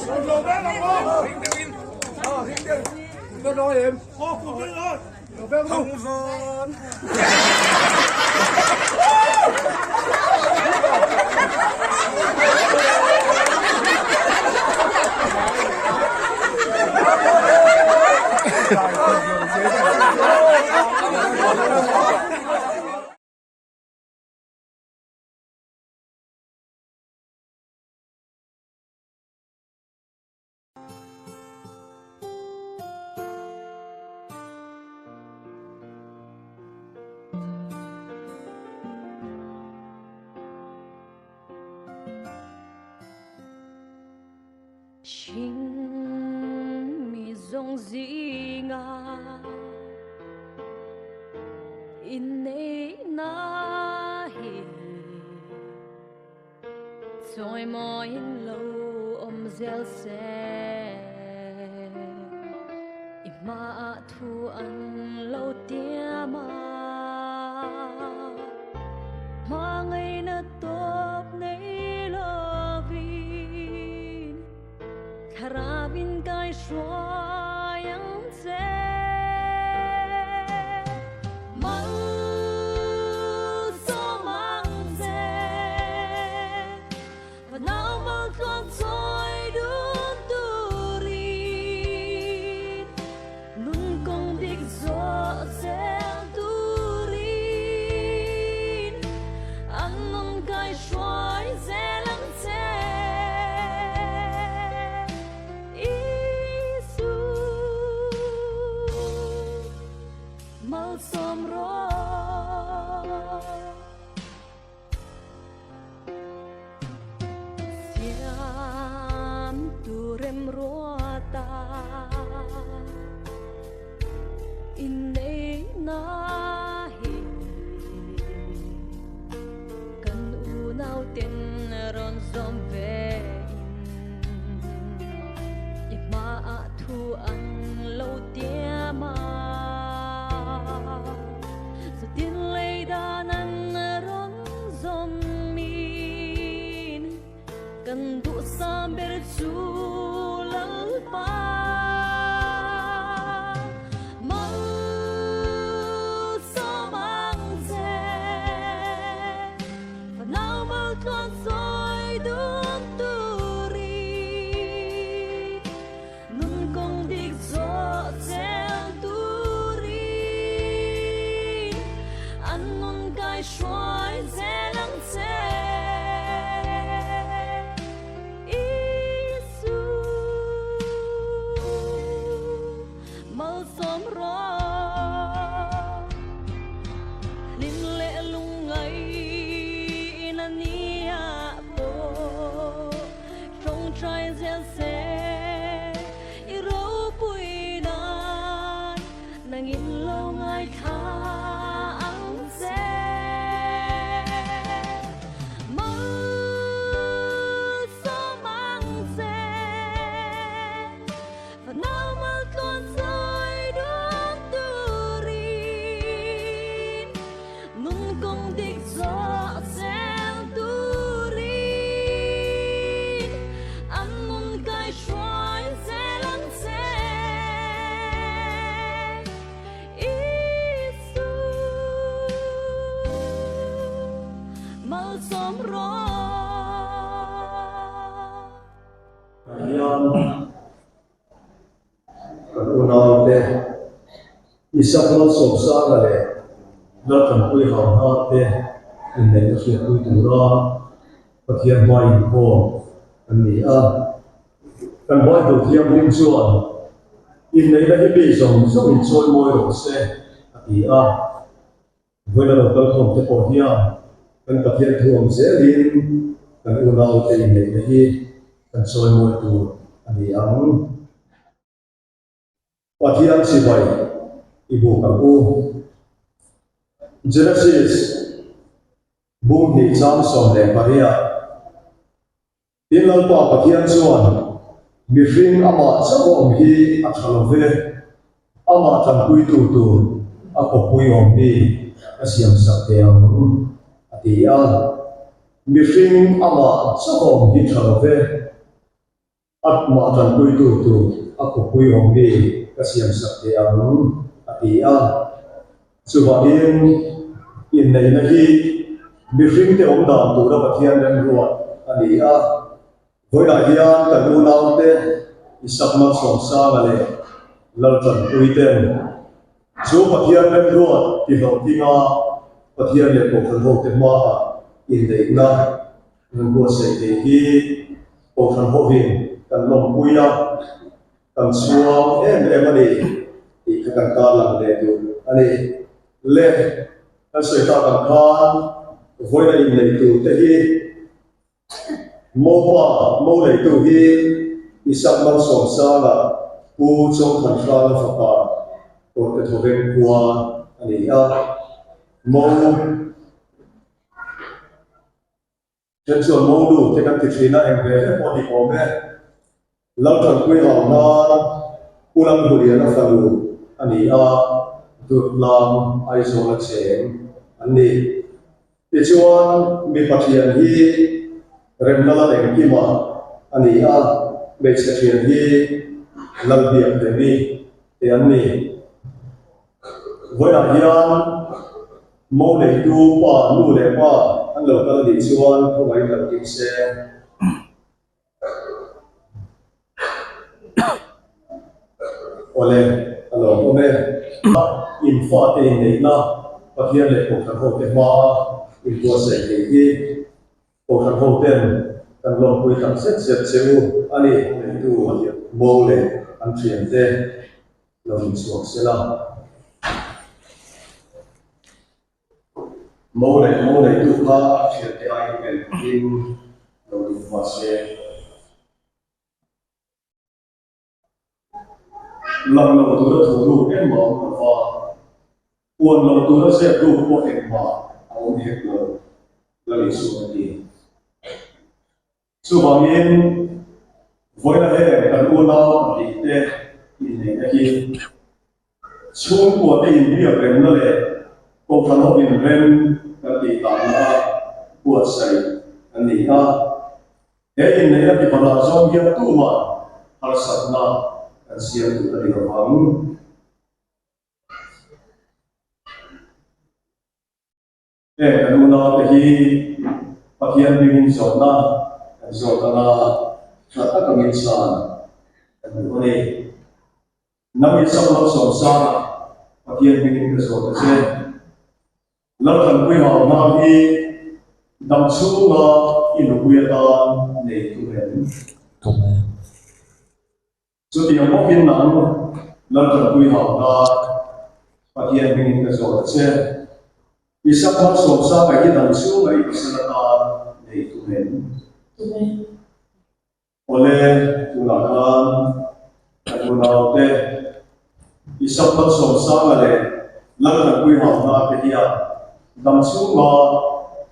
Rồi bé làm không? Hình tiền. Nó nói em. Cô phụ nữ ơi. Rồi bé không giòn. Chính mi dòng dĩ ngà in nấy na hi rồi mỏi lâu zel xe ima thu ăn lâu tia mà ngày na top nay lo vin Karabin kai yang ze mal so mang ze và nào mal con soi đun turin nun kong dik zo zel turin annon kai shoai ze lang ze som ro siam turem rota inne na hi kan unaw ten ron som ve ima thu an lo tia ma Tiên lây đa năn rong dòng min cần thụ sa bê chu lal pa mal so mang ze và nào mal con soi đun turi nun kong dik zo zel Kai shoai ze lang ze Isu mal som ro lin le lung ngai inania po trong trai ze se iro pui nan nang in lo ngai kha som ro yan kan unaw te isak lo sok sa la le la kan pui haw ha te in nei ka hriat pui tura pathian mai ko an ni a kan mai do thiam rim chuan in nei la hi bi zong zong in choi moi ro se a ti a voila lo kal thom te po hiam kan pathian thuam zelin kan unaw te in nei la hi kan choi moi tu ani ang pathian si vai ibu ka u Genesis bung ni cham som le paria tin lo pa pathian chuan mi ring ama chawom hi a thalove ama tan pui tu a ko pui om ni a siam sak te ang atia mi ring ama chawom hi thalove at ma tan pui tu aku pui hong bi kasiam sak te ang ati a chuwain in nei na hi mi hring te om dan tu ra pathian ren ruat ani a voila hian kan nu nau te isakma som sa ngale lal tan pui ten chu pathian ren ruat ti lo tinga pathian le ko kan ho te ma in nei na ngun bo se te hi ko kan ho hin kan lom puya kan suang em ani i kan ka lang le tu ani le kan soi ta kan khan voila in nei tu te hi mo le tu hi isak man som sa la pu chong kan fra la fa pa ko te thove kwa ani a mo chân chuột mô đủ thì các thị trường em về một thì có mẹ lâu trần quy hỏng na u lăng đủ điện nó phải đủ anh ấy được làm ai số là chém anh ấy thì chuan bị phát hiện hi rem na la em kia mà anh ấy bị phát hiện hi lần việc để đi thì anh ấy với đại diện mô để tu pa nu để pa anh lộc cái đi chuan không phải là kinh xe ole anh lộc hôm nay in pha tiền này na phát hiện lại cuộc thằng hậu tiền ma in tua sẽ cái gì cuộc thằng hậu tiền anh lộc quy thằng xét xíu anh ấy để tu mô để anh chuyển thế lòng xuống sẽ là mô này tu ha chuyện thế ai cái tin rồi phát sẽ lần đầu tôi đã thủ đủ cái món và buồn lần tôi đã xếp đủ một cái món ông hết rồi là lý số gì số bao nhiêu với là thế cần buồn nào thì thế thì này cái gì xuống của cái việc rèn nó là công thần học viên rèn cái gì tạo ra buồn say anh đi thế này là cái phần là do nghiệp tu mà hay sát na anh xem tu là điều vắng thế anh muốn nói thì phát hiện mình giỏi na chặt các cái nghiệp sản anh muốn đi năm nghiệp sau đó sòng sa phát hiện mình cái giỏi cái gì lâu thần quy hậu na đi đâm xuống in quy ta để tu hành số tiền một viên nặng lâu thần quy hậu na phát hiện mình cái giỏi cái gì đi sắp hết sổ sa cái đâm xuống cái sự ta để tu hành oleh tu lakukan aku tahu deh isap bersama sama deh lalu aku yang nak dia dalam semua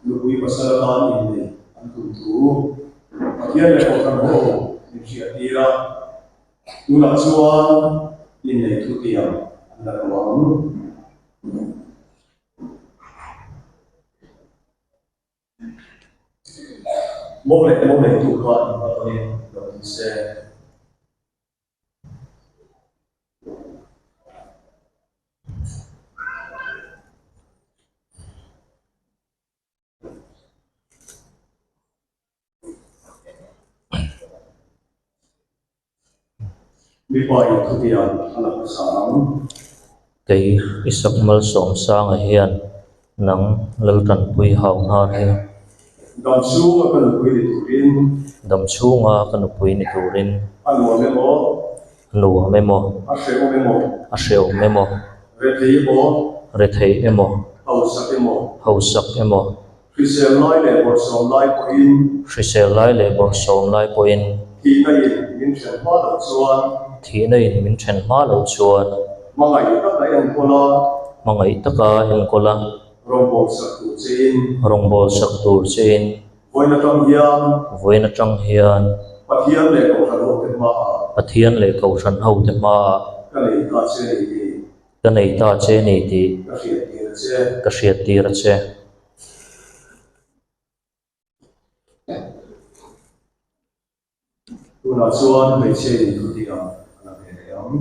lebih masalah ini aku tu dia lepas ho inisiatif tu lakukan ini tu dia anda kawan boleh tu kan apa ni sẽ bị bỏ thực hiện là sáng cái isak mal som sang a hian nang lal tan pui hau na he đam su mà cần quy định turin dam chunga kan pui ni turin anu memo a hreu memo re thei emo hau sak emo Christian lai le bor som lai po in hrisel lai le bor som lai po in khi na in min chen ma lo chuan thi na in min then ma lo chuan mangai tak lai an kola mangai taka en kola rombol sak tu chin rongbol sak tur chin voina tang hian pathian le ko than ho te ma ka nei ta che ni ti ka hriat tir che tu na chuan hmeichhe in thu ti ang ala ve le ang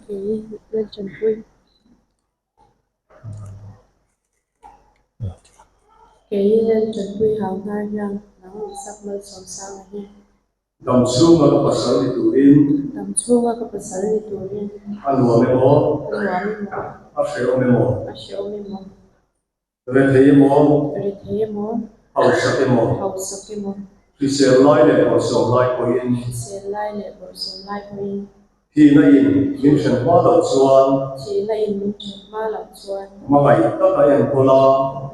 Kỹ lên trần quy. Kỹ lên trần quy hào ngai yang nắng sắc mơ sòng sang hi. dam chu ma ka pasal ni turin Tầm chuông các bậc sở đi tù riêng. an wa me mo Anh hóa mi mô. a feo me mo Mà xéo mi mô. re thei mo Rồi thế mô. hau sa ke mo Hậu sắc cái mô. khi se lai le o so lai ko in Sẽ lai lệ bộ sống lai của mình. hi na in min chen ma lo chuan Chỉ là in mình trần ma lạc chuan. ma ngai ta ka en ko la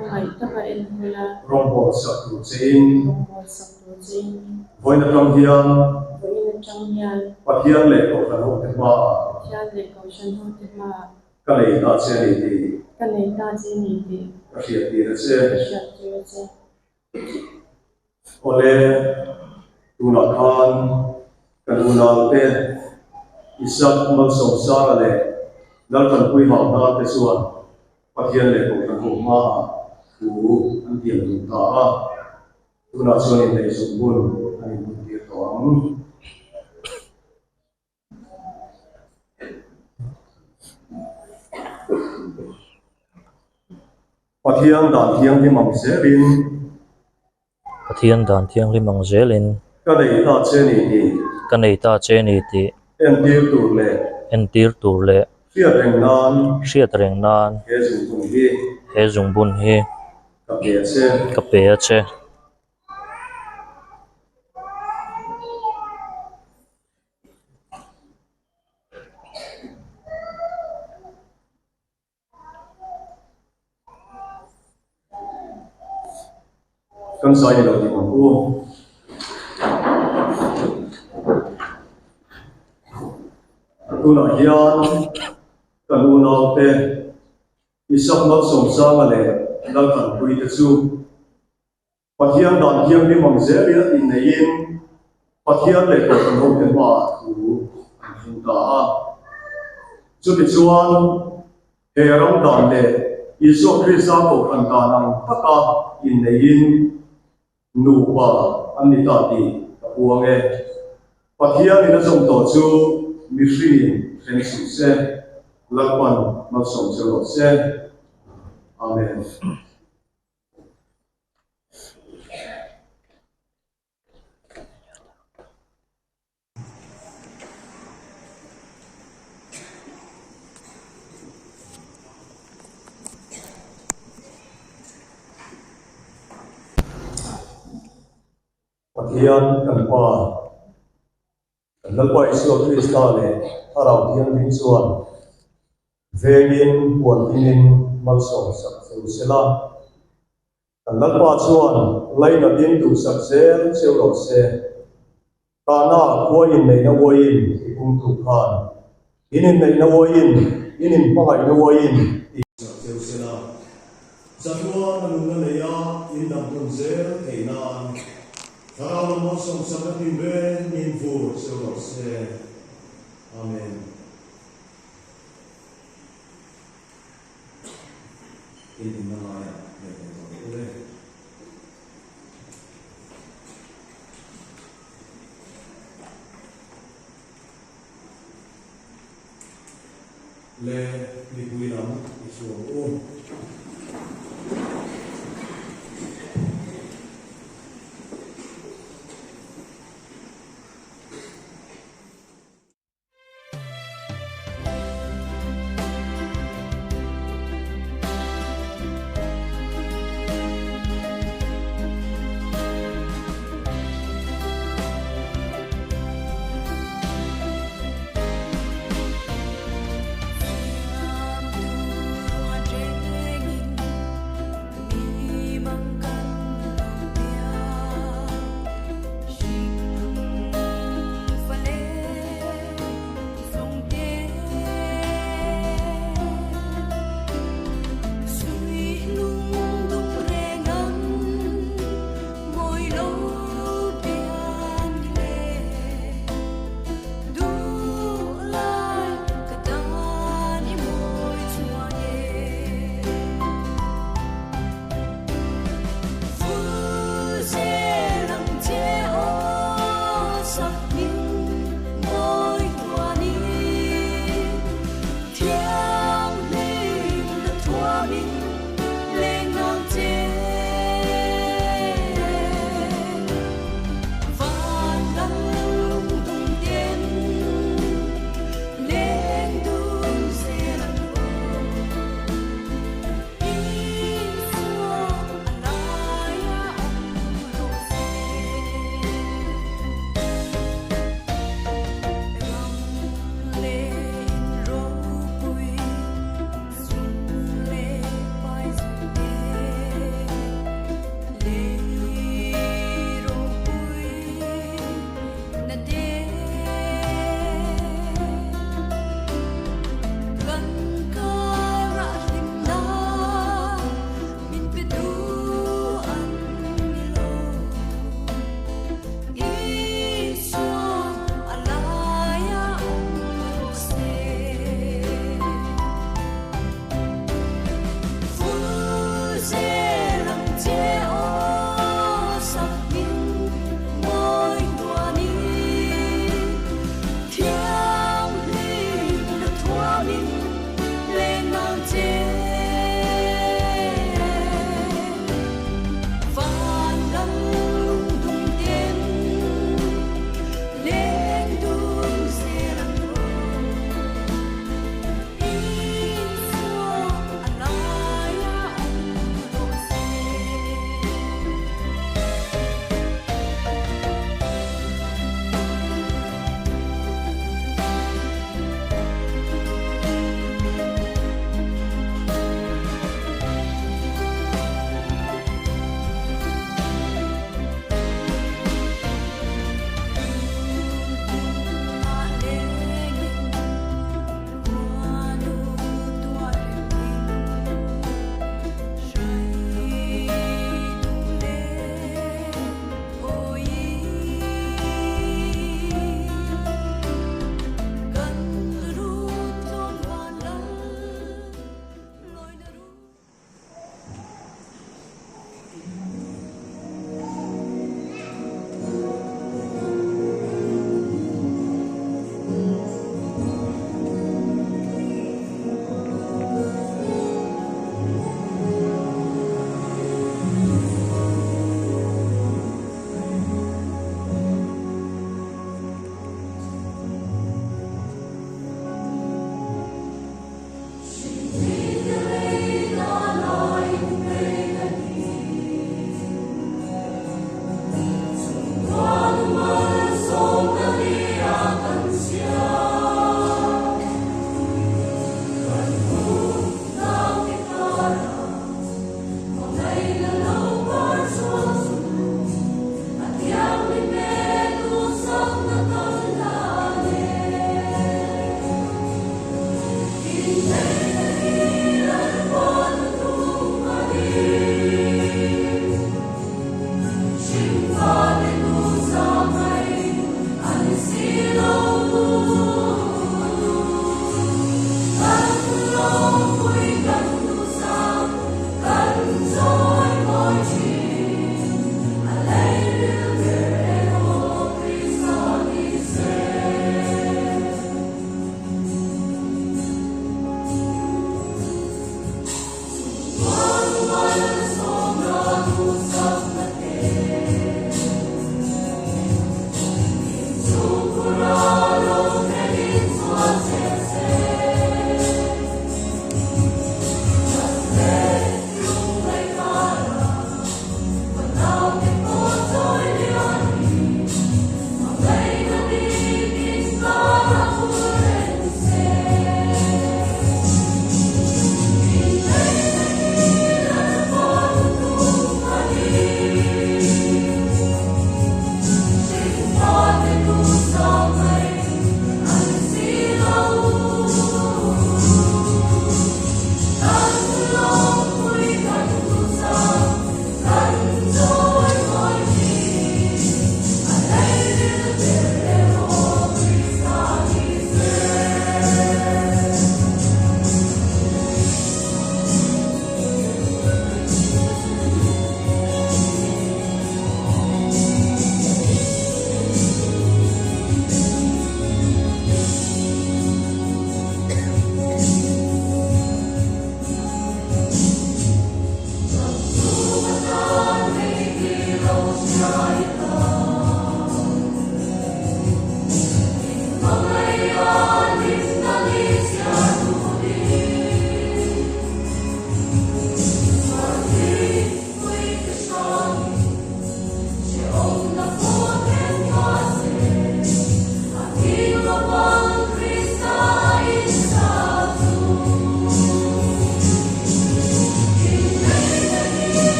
Mà ngày tất cả em hơi là. rong bo sa tu chin Không mô sắc đồ dinh. voi na trong hiang Với nên trong nhà. pathian le ko kan ho te ma Cha lệ cầu chân hôn thế mà. ka le ta che ni ti Cái này ta chỉ nhìn thì. ka hiat ti na che Shut you say. ole tu na khan kan una te isak mal som sa le dal kan pui ha na te suan pathian le ko kan ho ma tu an ti lu ta tu na chuan in nei sum bun ani bun ti to ang pathian dan thiang ti mam se rin Pathian dan thiang limang zelin ka dei ta che ni ti kanei ta che ni ti en tir tu le en tir tur le fiat reng nan hriat reng nan he chung tung hi he zung bun hi ka pe che ka pe a che kan sai ni lo ti ma ku tu na hian kan u na te isak mak som sa ma le dal kan pui te chu pathian dan thiang ni mam ze ri in nei in pathian le ko kan ho te ma tu an ta chu ti chuan he ram dan le Isu Krista ko kan ta nang taka in nei in nu pa an ni ta ti puang e pathian ni na som to chu mi hri fen su se lakpan ma som che lo se amen pathian kan pa kan lalpa Isu Krista le arau thiang ding chuan vengin puan inin mal som sak seu sela kan lalpa chuan laina din tu sak zel cheu lo se kana koin nei na woin kum tu khan inin nei na woin inin pangai na woin sak seu sela Zanua na leya in dam tun zel einan Karalo mo som sakatin ben in for so se amen in namaya le ni kuilam isu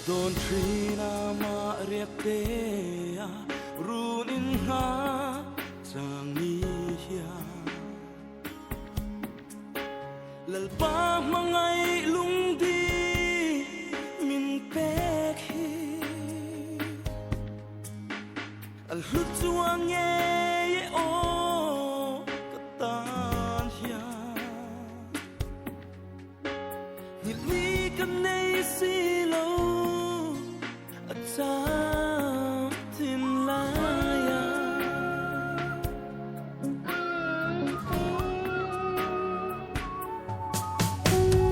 Don trina ma riak te a run in ha chang ni hia lal pa mangai lung di min pek hi al hlut chuang ye o katan hia nit mi kan nei si lo sa tin la ya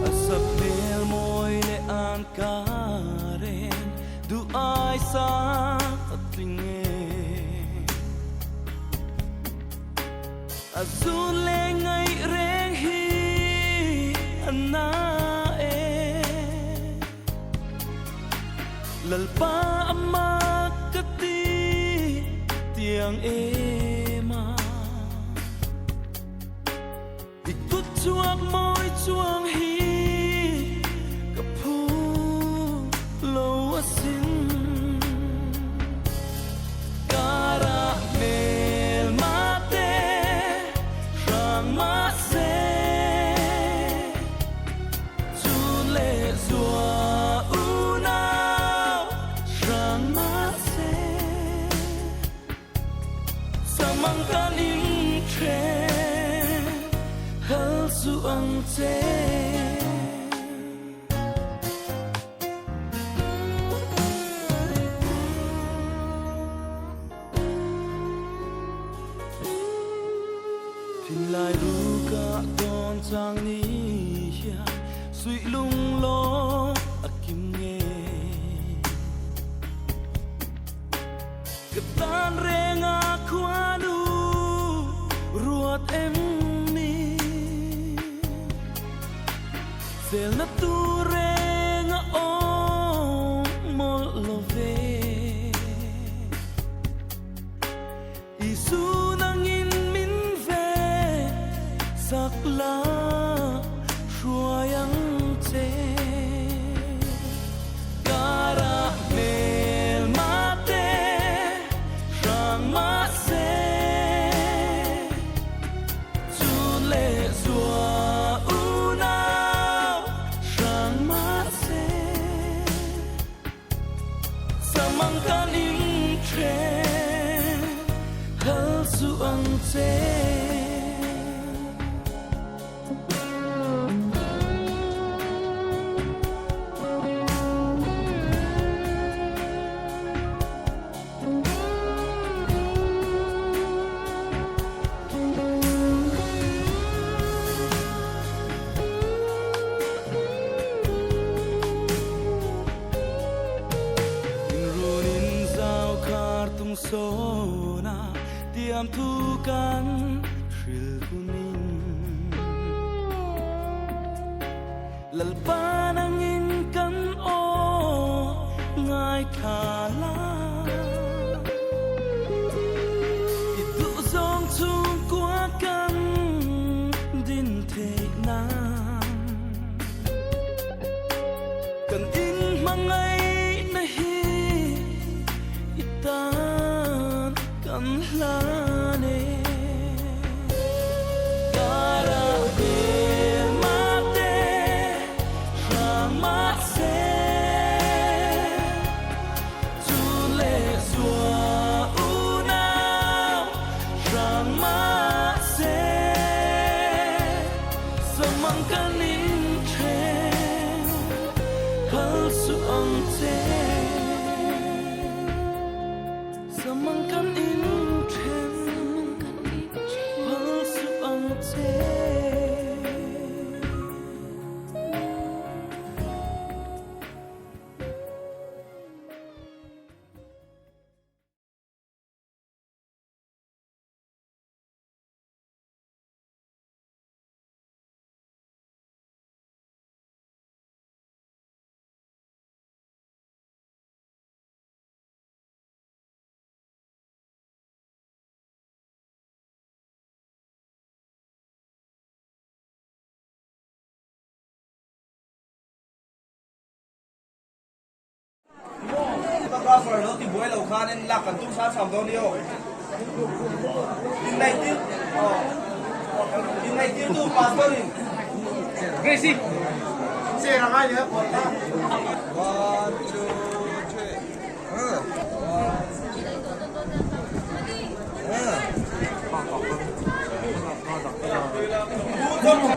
asap mel moi le an karen du ai sa atringe azul le ngai reng hi anna lalpa amma kati tiang ema ikut chuak moi chuang hi kapu lo asin kara mel mate rang ma se chun le zua kan in tre hal su ang te tin lai ru ka don chang ni hia sui lung lo akim nge katan renga khwanu ruột em mi sel na tu renga o mol lo ve isu nang in min ve sak la shuayang te kara mel mate rang ma se kan in tre hal su ang te sona tiam thu kan ril kunin lalpa nang in kan o ngai khala itu zong chung kwa kan din the nam kan in mangai na hi ita kan lane kara mel mate rang ma se tu le su photographer nó thì buổi lâu khan nên lạc cần tung sát sòng đâu điêu in này tiêu tu passport đi Gracie xe là ai nhớ 1 2 3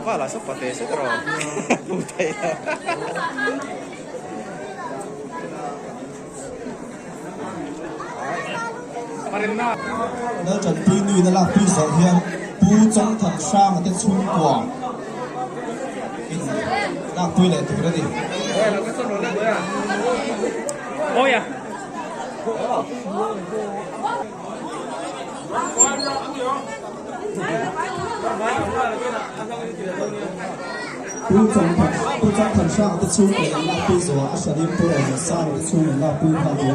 Wala sa pate sa tro. Putay na. Nó trận tuy nuôi nó là tuy sở hiện bù trong thằng sang ở trên xung quanh là tuy lại tụi nó đi Ôi à. bù trong thằng sang ở trên xung quanh là tuy sở ở sở điểm tôi là sang ở trên xung là tuy vào chỗ này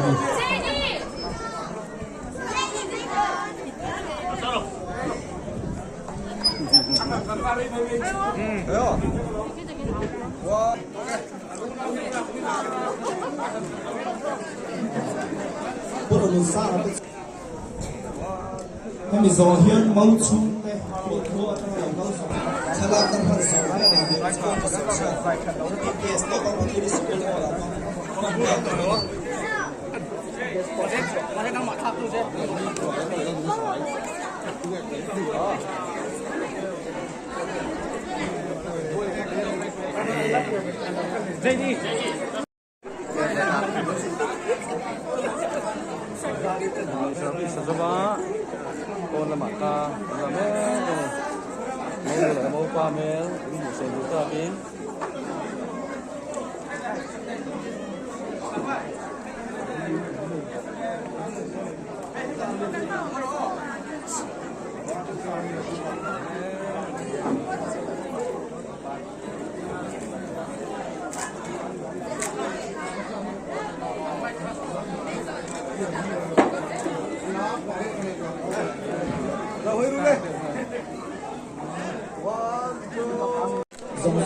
bữa đầu mình sang ở trên em mình dò hiên máu chung đây Salam dan bersama dengan respon kesuksesan PKS itu kalau di sekolah orang Jadi Sejauh con là bạn ta là mẹ mau qua mẹ một số chúng ta biết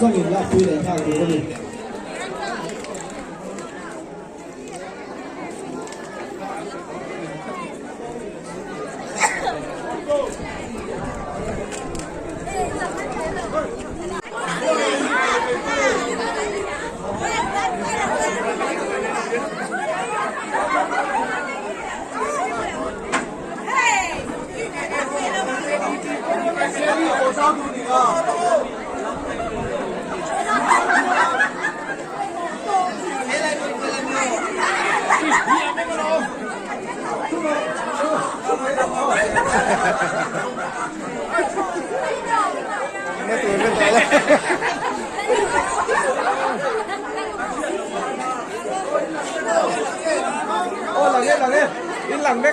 dòng nhìn là quy định theo của mình là nghe yên lặng đấy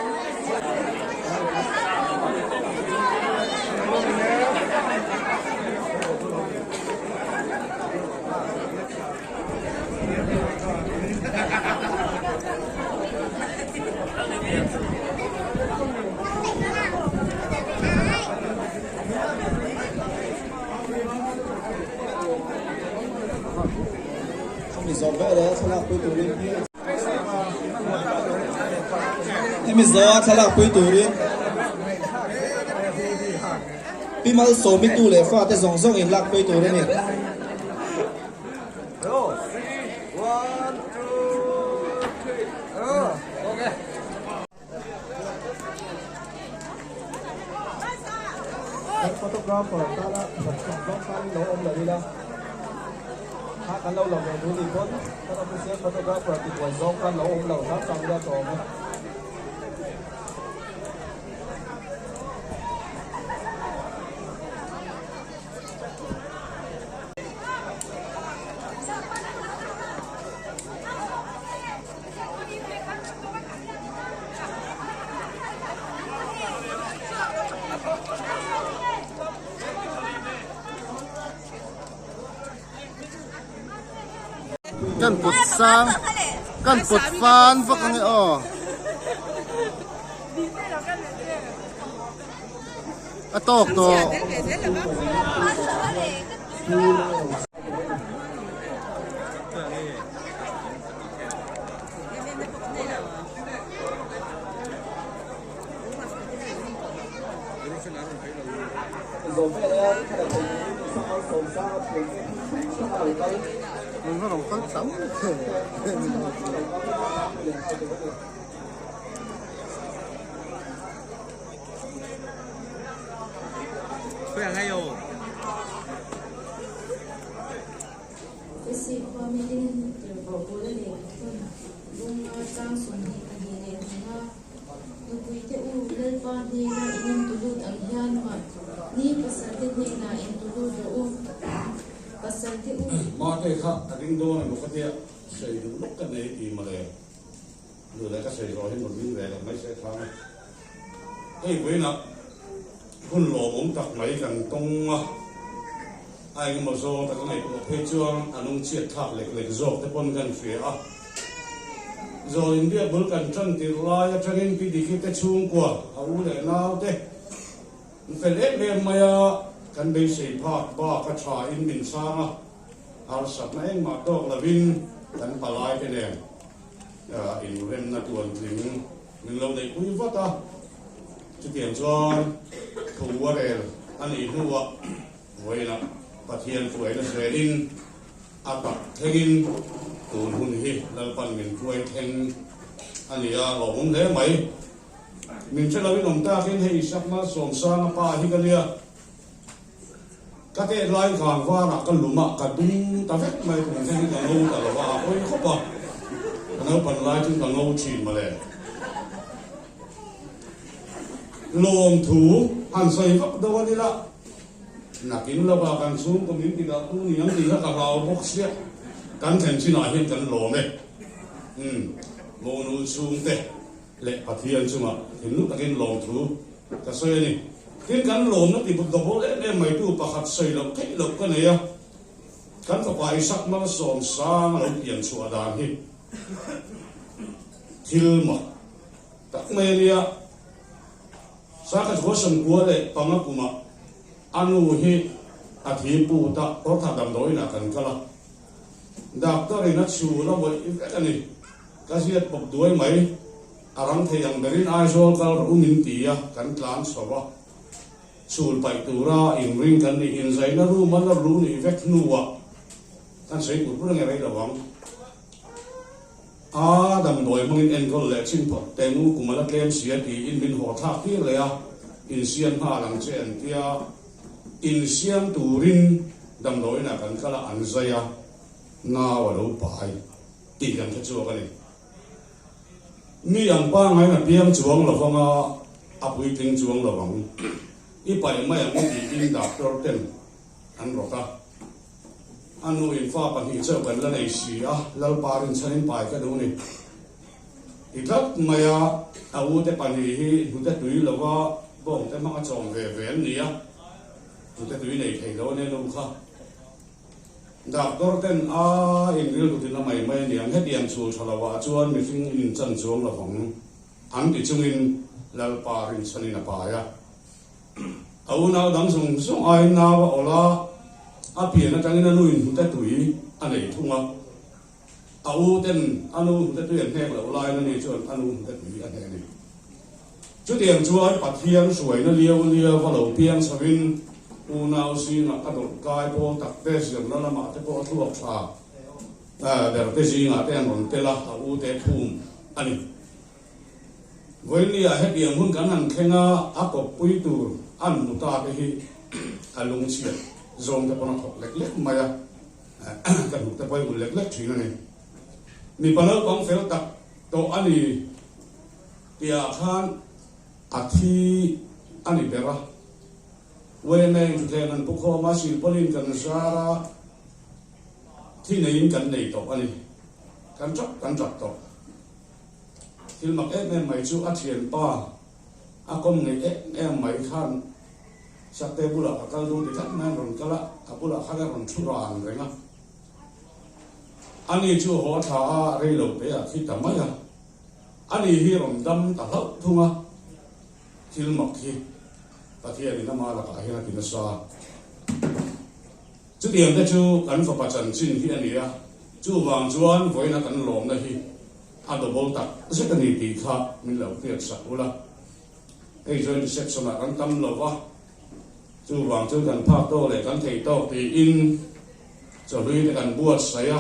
không bị dọn vỡ đấy sẽ là quy tụ lên kia em bây giờ sẽ là quy tụ lên khi mà số mi tu lệ pha tới dòng dòng in lạc quy tụ lên này photographer ta đã một trong các fan lâu ông là đi đâu hát ăn lâu lòng này đúng thì con ta đã sẽ photographer thì quay dòng fan lâu ông lâu hát trong ra trò mà kan put sang kan put fan vak ang o atok to rồi về đây cái này thì sao sầu sao thì sao là cái mình có đồng phân sống Kasi pamilya terbawa le kon bunga sang suni adile na nupuite u lalpa de na inim tulud ang yan ma ni pasarte de na in tulud u pasarte u mà thế khác ta kinh đô này một cái tiệm xây dựng lúc cái này thì mà để rồi lại cái xây rồi hết một miếng về là mấy xe thang cái quỷ nè con lò muốn tập mấy gần tung ai mà zo ta cái này của thế chương anh ông triệt tháp lệch rộp thế con gần phía rồi India bữa gần chân thì lại cho nên cái đi cái chuông của hậu để nào thế phải lấy về mà kan be sei phat ba ka tha in min sama al sat na eng ma tok la vin kan palai te ne in rem na tuan tling min lo dei pui vata chu tian chuan thu wa rel ani nuwa voina pathian fuai na sredin apa thegin tun hun hi lal pan min fuai theng ani a lo mun le mai min chela wi nom ta ken hei sak ma som sa na pa hi ka lia các cái loài khang hoa là cái lúm cái đúng ta vét mày cũng thấy cái ngô cả là hoa ôi khóc à nó phần lai chúng ta ngô chìm mà lẹ lồng thú hành xây vấp đâu điละnãy kín là bà càng xuống có miếng thì đã tu niệm thì là cả vào bốc xếp cắn thành chi nào hiện cắn lồng này ngô nuôi xuống thế lẹ bắt thiên chứ mà thì lúc ta cái lồng thú ta xây này cái cắn lồng nó thì một đầu lẽ em mày tu bạc hạt xây lồng cái lồng cái này á cắn vào bài sắc mà sồn sang lồng tiền sủa đàn hi thiêu mà tắc mê lia sa cái chỗ sân cua đấy bằng cái cùm anu hi thi pu ta có thằng đầm đối là cần cái là đạp cái này nó chịu nó vậy cái này cái gì bọc đuôi mấy arang thầy yang dari ai so cái ru min ti à cắn lan so ba sul pai tu ra in ring kan ni in zai na ru man na ru ni vek nuwa kan sei ku pura ngai la wang a dam doi mungin en ko le chin po te nu ku mala kem sia ti in min ho tha ki le a in sian ha lang chen tia in siam tu rin dam doi na kan kala an zai a na wa lo pai ti kan cha chu ka ni mi yang pa ngai na piam chuang lo wanga apui ting chuang lo wang i pai mai ang ti in da tor ten an ro ka anu in fa pa hi chau kan la nei si a lal pa rin chanin pai ka do ni i thak maya au te pan hi hu te tui lo wa bong te ma chong ve ve ni a hu te tui nei thei lo ne lo kha da tor ten a in ril tu tin mai mai ni ang he diam chu thala wa chuan mi fing in chan chuang lo hong an ti chung in lal pa rin chanin a pa ya au nào đang dùng dùng ai nào ở là à biển nó chẳng nên nuôi hút tết tuổi anh ấy thung à au tên anh nuôi hút tết tuổi anh hẹn là lại nó này cho anh nuôi hút tết tuổi anh hẹn này chút tiền chúa ấy bắt thiên suy nó liêu liêu vào đầu tiên sau khi u nào xin là các đồng cai po tập tết rồi nó làm cái po thu học trà để cái gì ngã tên còn tên là u tết thum anh ấy với lia hết điểm hơn cả hàng khen áp cột bụi tù ăn một ta cái hi lung chiết dùng cái con học lệch lệch mà cái một cái bụi lệch lệch chuyện này mi pan con phèo tập to anh đi tia khan thi anh đi bera với này chúng ta nên bốc hoa mà xin polin cần ra thì này cần này to anh cần chọc to thì mặc em mày chú ăn tiền pa công nghệ em mày khan sắc tê bula cái luôn thì chắc nên rồi cái là bula khác rồi chú ràng rồi nha anh ấy chú họ thà rây lẩu bé khi tầm mấy anh ấy hi rồi đâm tạt lẩu thung thì mặc khi ta thì anh nó mà là cái là cái nó sao chú điểm đó chú cần phải bắt chân chín khi anh ấy chú vàng chuan với nó cần lồng này hi anh đồ bầu tạt rất là nhiều tí khác mình lâu tiệt sạchula cái rồi sẽ xong là ăn tâm lâu quá chú vàng chú cần phát tô lại cần thầy tô thì in cho lui để cần buat saya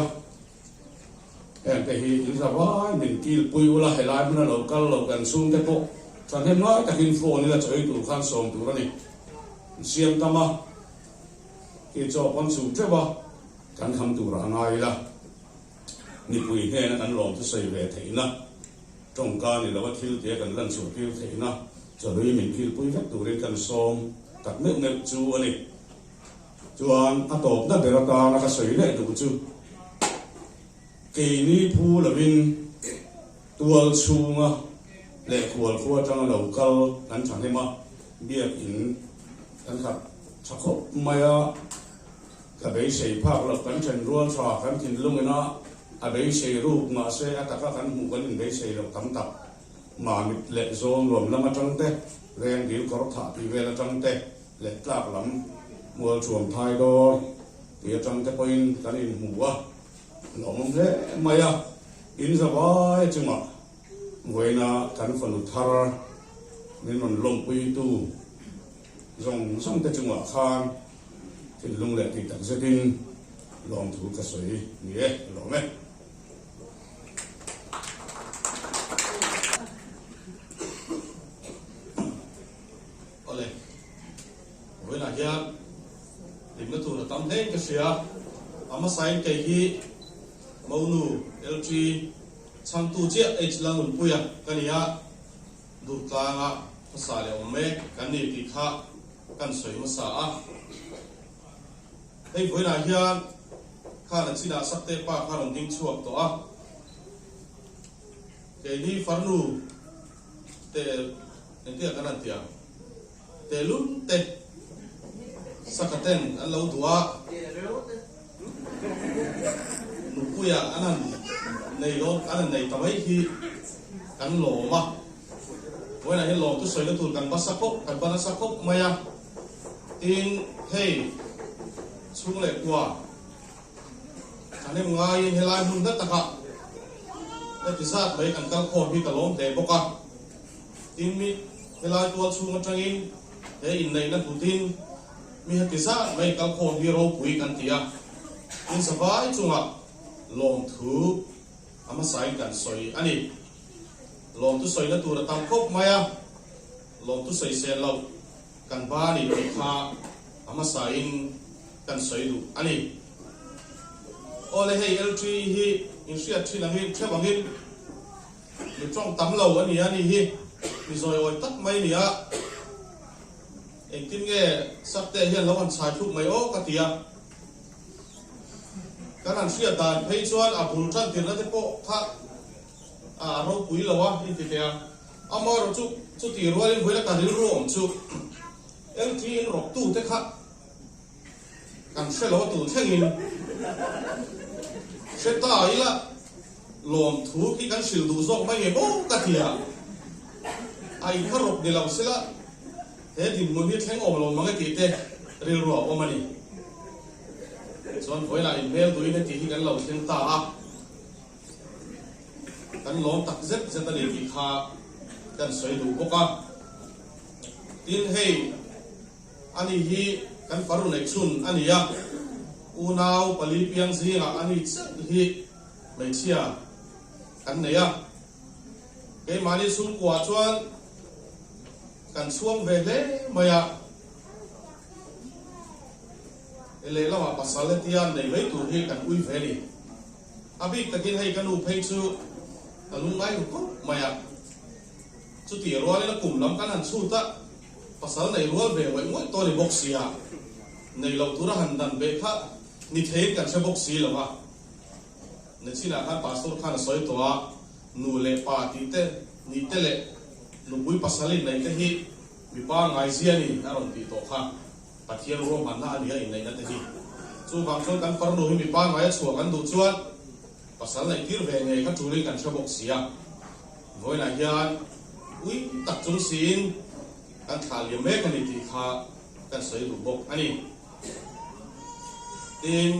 em cái hi in ra vai mình kêu bui ula hay lại mình lâu cal lâu cần sung thế po cho nên nói cái info này là chơi tụ khăn sòng tụ ra đi xiêm tâm à cái cho con sung thế ba cần ham tụ ra ngay là ni bui he nó cần lòng cho xây về thế na trong ca này là bắt thiếu thế cần lần sửa thiếu thế na cho lui mình kêu bui vắt tụ lên cần sòng đặt nước nếp chú anh ấy chuan a top na bera ta na ka soi le du chu ke ni phu la win tual chunga le khual khuwa tang local kan chan hema bia in kan khat chakho maya ka bei sei phak la kan chen rual sa kan tin lungena a bei sei ru ma se a ta ka kan mu kan bei sei lo tam tak ma mit le zong lom lama tang te reng dil kor tha pi ve la tang te le tlak lam mua chuồng thai đôi thì trong cái point cái này mùa nó không thế mày à in ra vai chứ mà vậy là cái phần thar nên mình lồng quy tu dùng xong cái chứ mà khan thì lồng lệ thì tận sẽ tin lòng thủ cái sợi nghĩa lòng ấy với là hiện điểm nó tụ là tâm thế cái gì à, ama sai cái gì, màu nu, LG, sang tu chia H lang un puya, cái này à, đủ cả ngà, nó xài là ôm cái này thì khá, cái sợi nó xả à, đây với là hiện, khá là chỉ là sắp tới pa khá là dính chuột đó à, cái này phản nu, để những cái này tiền, để luôn để sakaten an lo dua nukuya anan nei lo anan nei tamai hi kan lo ma wena he lo tu soi la tur kan basakop kan basakop maya tin hey chung le kwa ane ngai helai hun da taka episode mai kan kal kho hi kalom te boka tin mi helai tu chung atangin he in nei na putin mi hati sa mai kal khon hi ro pui kan tia in savai chunga lom thu ama sai kan soi ani lom tu soi na tur tam khop maya lom tu soi se lo kan ba ni ti kha ama sai kan soi du ani ole hey LG hi in sia thi lang hin thebang hin mi trong tam lo ani hi mi zoi oi tak mai ni a anh tin nghe sắp tới hiện lâu anh xài thuốc mấy ô cái tiệt cái anh xuyên đàn thấy chuan à bùn chân tiền nó thế bộ thà à rau quý lâu á đi tiệt à mà rồi chú tiền rồi lên với là cả đi ruộng chú anh chỉ anh rọc tu thế khác anh sẽ lâu tu thế nghìn sẽ ta ấy là lồng thú khi anh sử dụng rộng mấy cái ô cái tiệt ai khắc rọc để làm sẽ là thế thì muốn biết thánh ôm lòng mang cái gì thế real raw ôm anh chọn với lại email tôi này thì cái lâu thiên ta cái lom tắc rất ta để thì kha cái sợi đủ bốc à tin hey anh hi cái faru này chun anh ya unau pali piang gì à anh hi mấy chia cái này à cái mà đi xuống quả chuan kan suang về lẽ maya ele lama pasaletian nei lấy tu hi kan ui về đi abi takin hay kan u phei chu alung mai ko maya chu ti ro le kum lam kan han chu ta pasal nei ro về wai moi to ni boxia nei lo tu ra han dan be kha ni thein kan se boxi lawa ne china kan pastor khan soi to a nu le pa ti te ni te le lubui pasalin nei te hi mi pa ngai zia ni aron ti to kha pathian ro man na ani ai nei na te hi chu wang chon kan par no mi pa ngai chuang an du chuan pasal nei tir ve ngai kha turin kan chabok sia voi na hian ui tak chung sin kan thal ye me kan ti kha kan soi lu bok ani tin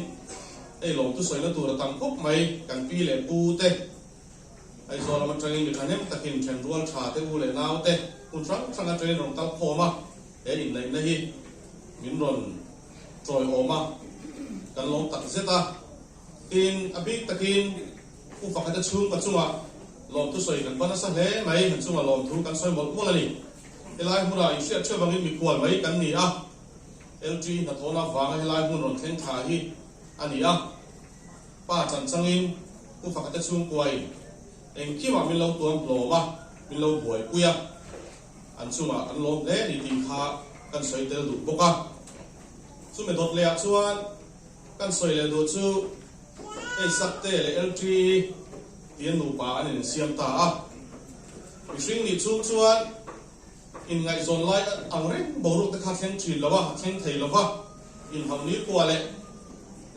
ei long tu soi na tur tam kop mai kan pi le pu te ai zo la ma training mi khanem takin chen rual tha te u le nau te un sang sang a train rong tal khoma e in nei na hi min ron troi oma kan long tak zeta tin abik takin ku fakata chung ka chunga lom tu soi kan bana sa hle mai han chunga lom thu kan soi mol mol ani elai hura in sia che bangin mi kwal mai kan ni a LG na thona wanga elai hun ron thleng tha hi ani a pa chan changin ku fakata chung kuai eng kiwa min lo tuam hloma min lo buai puya an chunga kan lom le ni ti kha kan soi tel du boka chu me dot le a chuan kan soi le do chu ei sakte le LG tian nu pa an in siam ta a swing ni chu chuan in ngai zon lai ang re boru ta kha thleng thin lawa thleng thei lawa in ham ni kwa le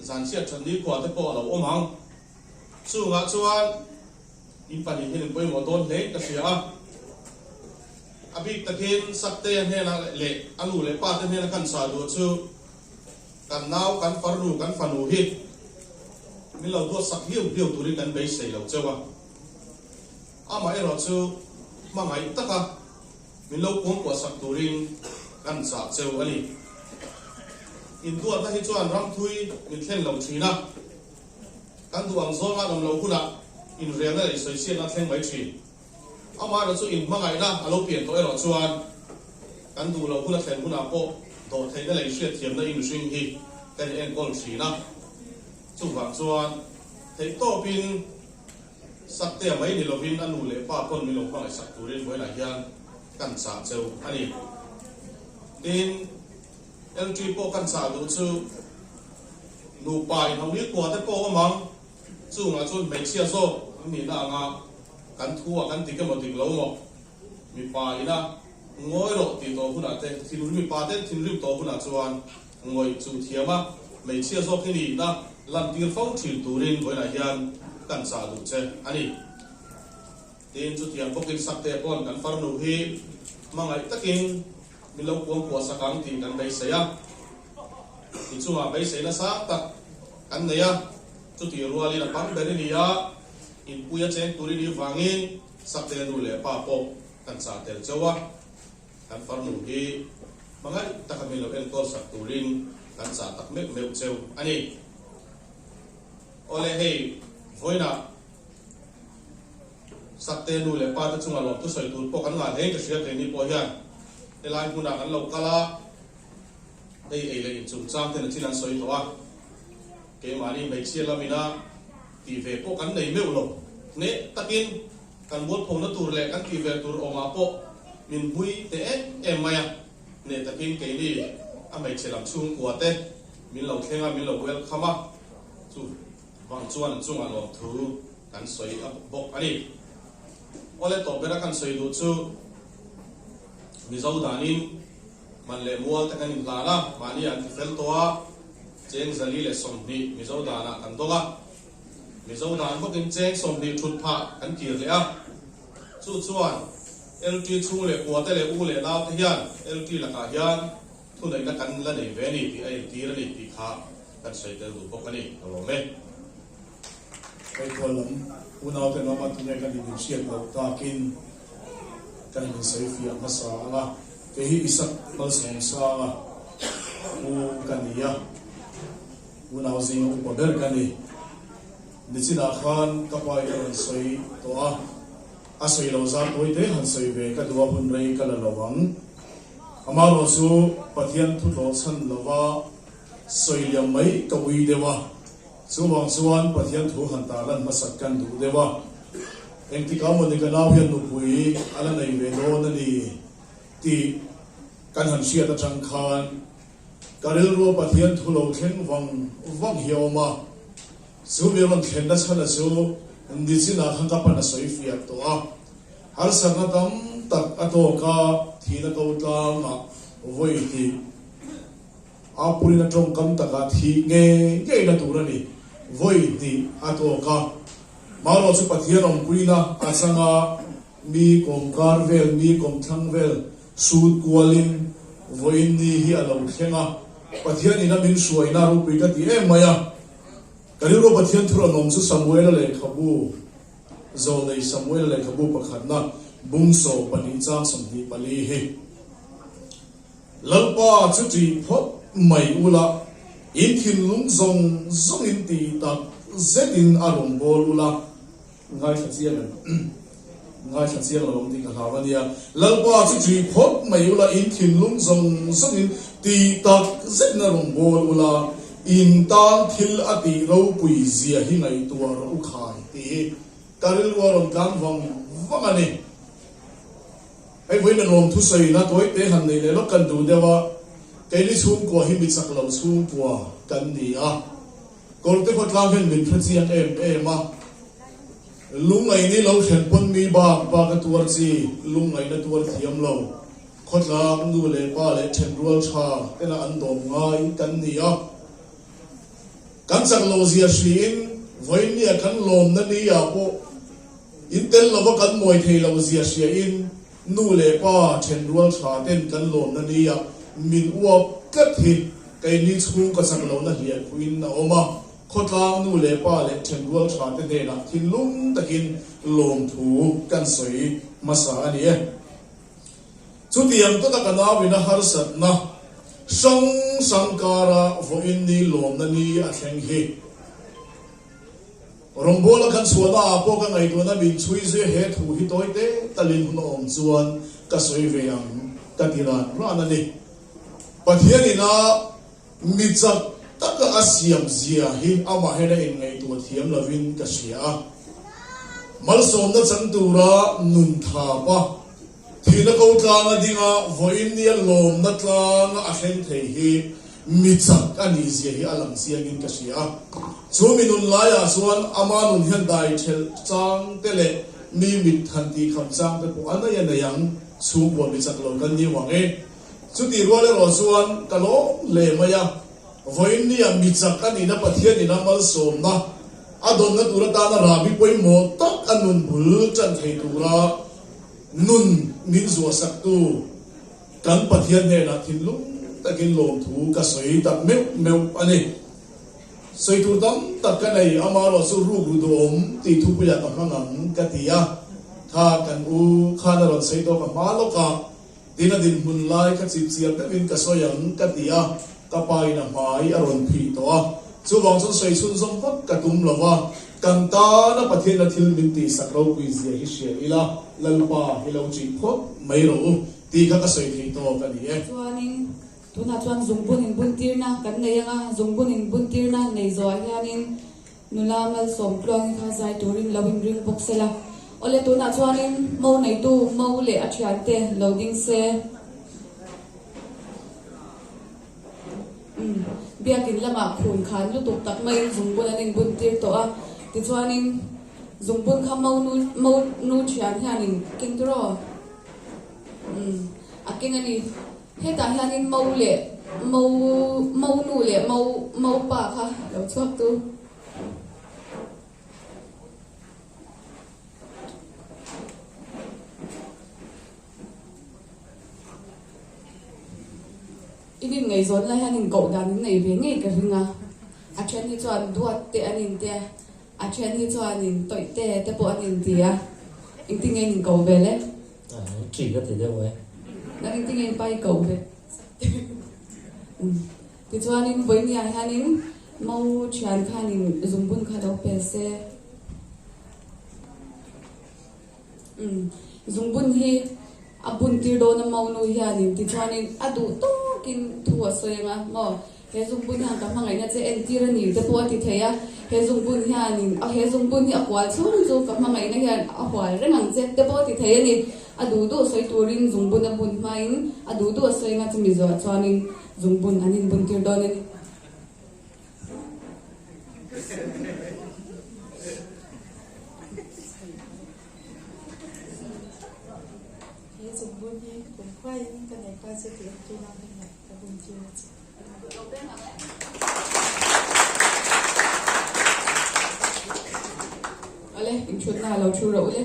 zan sia chan ni kwa te po lo omang chu nga chuan in pani hin poi mo don le ka sia abik takin sakte he na le anu le pa te he na kan sa do chu kan nau kan farnu kan fanu hi min lo do sak hiu hiu turin kan bei sei lo chewa ama ero chu ma ngai taka min lo pom ko sak turin kan sa cheu ani in duat na hi chuan ram thui min thlen lo thina kan duang zonga dom lo huna in riang na soi sia na thleng mai thi ama ro chu in ma ngai na alo pian to ero chuan kan du lo huna thlen huna po to thei na lei sia thiam na in swing hi kan en kol thina chu wang chuan thei to pin sakte mai ni lovin anu le pa kon mi lo pa sak turin boi la hian kan sa cheu ani tin LG po kan sa du chu nu pai hau ni kwa te po mang chu nga chun mai sia so ni na nga kan thua kan ti ka mo ti lo mo mi pa ina ngoi ro ti to huna te tin mi pa te tin rim to huna chuan ngoi chu thiama mai sia so khi ni na lam tir phong thil turin boi la hian kan sa du che ani tin chu thiam pokin sakte pon kan farnu hi mangai takin mi lo kuang kwa sakang ti kan dai saya ti chunga bai sei na sa tak kan neya chu ti ruali na pang beri ni ya in puya chen turin ni wangin sakte nu le pa po kan sa tel chewa kan farnu hi mangai takami lo en kol sak turin kan sa tak me meu cheu ani ole hei voina sakte nu le pa ta chunga lo tu soi tu po kan nga heng ka sia ni po hian elai huna kan lo kala ei ei le in chung chang te na chinan soi to a ke mani mai sia lamina ti ve po kan nei meu lo ne takin kan bol phong na tur le kan ti ve tur oma po min bui te em maya ne takin ke ni a mai chelam chung kwa te min lo thenga min lo welcome chu wang chuan chunga lo thu kan soi a bok ani ole to bera kan soi du chu mi zau danin man le mual ta kan lana mani an fel to a cheng zali le som ni mi zau dana kan doga mi zau dan bokin cheng som ni thut pha kan kir le a chu chuan LT chung le kwa te le u le naw te hian LT la ka hian thu nei na kan la nei ve ni ti ai ti ra ni ti kha kan soi te du bok ani lo me cái con lắm u nào thì nó mà tụi này cái gì mình xuyên vào ta kinh cái mình xây phía mà sao là cái hi sắc mà sống sao là u cái gì à u nào gì u có đơn cái gì đi chỉ là khan các bài cái xây to à xây lâu ra tôi thấy hắn xây về cái đồ hun rây cái là lâu vắng ama lo su pathian thu lo san lova xây liam mấy cái uy dewa số vàng số an pathian thu han ta lan masak kan du dewa em ti ka mo ni ka naw hian nu pui ala nei ve do na ni ti kan han sia ta chang khan karil ro pathian thu lo thlen wang hioma su mi ron thlen da chana su ndi china khan ka pana soi fiat to a har sana tam tak ato ka thina ko ta ma voi ti apurina trong kam taka thi nge na tu rani voi ti ato ka malo su pathian om purina asanga mi kom karvel mi kom thangvel sud kualin voin ni hi alo khenga pathian ina min suaina ru pika ti e maya kaliro pathian thura nom su samuel le khabu zo nei samuel le khabu pakhatna bungso pani chang som ni pali he lalpa chu ti phot mai ula in thin lung zong zong in ti tak zetin arong bol ula ngai thachia ngai thachia lom ti ka hawania lalpa chi chi phot mai ula in thin lung zong zong in ti tak zetin arong bol ula in tan thil ati ro pui zia hi ngai tua ro khai ti karil waron kan vangani ai voi na nom thu sei na toi te han nei le lo kan du dewa cái lý xuống của hiệp định sắc lầu xuống của cần đi à còn cái vật làm hình mình phát triển em mà lúc này ní lâu hiện quân mi ba cái tuột gì lúc này nó tuột thiam lâu khót là nu lệ ba lệ chen rual cha cái là ăn đom ngay cần đi à cần sắc lầu gì xin với ní cần lom nó đi à po in tên là vad cần mồi thầy lầu gì xin nu lệ ba chen rual cha tên cần lom nó đi à min uap kat hi kai ni chung ka sak lo na hian kuin na oma khotlang nu le pa le chen rual tha te ne na thin lung takin lom thu kan soi masa ani e chu tiam to ta kana wina har sat na sang sangkara vo in ni lom na ni a thleng hi rombola kan suana apo ka ngai to na bin chui ze he thu hi toi te talin hun om chuan ka soi ve yang ka tiran ra na ni pathianina michak taka asiam zia hi ama hena in ngai tu thiam lovin ka sia mal som na chantura nun tha pa thina ko tlang adinga voin ni lom na tlang a hlen thei hi michak ani zia hi alang sia ngin ka sia chuminun laya suan ama nun hian dai thel chang tele mi mit thanti kham chang te pu anaya na yang chu bo michak lo kan ni wange chu ti ruale ro chuan kalo le maya voin ni a michak ani na pathian ina mal som na adon na tura ta na rabi poi mo tak anun bul chan thei tura nun min zo sak tu kan pathian ne na thinlung takin lom thu ka soi tak meu ani soi tu dam tak ka nei ama ro su ru ru dom ti thu pu ya ka hangam ka tia kha kan u kha na ron sei to ka ma lo ka dina din hun lai ka chip chiam ta win ka soyang ka tia ka pai na mai aron phi to a chu wang chon sei sun zom vak ka tum lawa kan ta na pathian na thil min ti sakro pi zia hi she ila lalpa hilo chi phot mai ro ti ka ka sei thei to ka ni e chuanin tuna chuan zungbun in buntir na kan nei anga zungbun in buntir na nei zo hianin nulamal som klong kha zai turin lawin ring boxela ole tuna chuanin mo nei tu mo le a thian te loading se biakin lama khun khan lu tuk tak mai zungbun anin buntir to a ti chuanin zungbun kha mo nu thian hianin kingro aking ani heta hianin mo le mo nu le mo pa kha lo chuak tu idin ngai zon la hanin go dan nei ve ngai ka ringa a chen hi chuan duat te anin te a chen hi chuan in toi te po anin tia ing ting ngai nin go ve le chỉ có thể đâu vậy na ing ting ngai pai go ve ti chuan in voi ni a hanin mau chan khanin zumbun kha do pe se zumbun hi abun tir do na mau nu hianin ti chuanin adu to kin thua soyanga mo he zumbun han ka mangai na che en tirani te po ti theya he zumbun hianin a he zumbun hi akwal chung chu ka mangai na hian a hwal rengang che te po ti theya ni adu do soi turin zumbun a bun main adu do soyanga chumi zo chuanin zumbun anin bun tir do ni ale in chut na lo chu ro le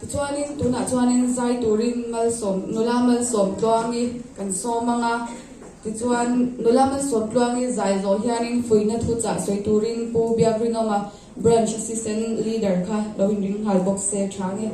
ti chuanin tuna chuanin zai turin mal som nula mal som twangi kan somanga ti chuan nula mal som twangi zai zo hianin fuina thu cha soi turin pu bia grinoma branch assistant leader kha lo in ring hal box se change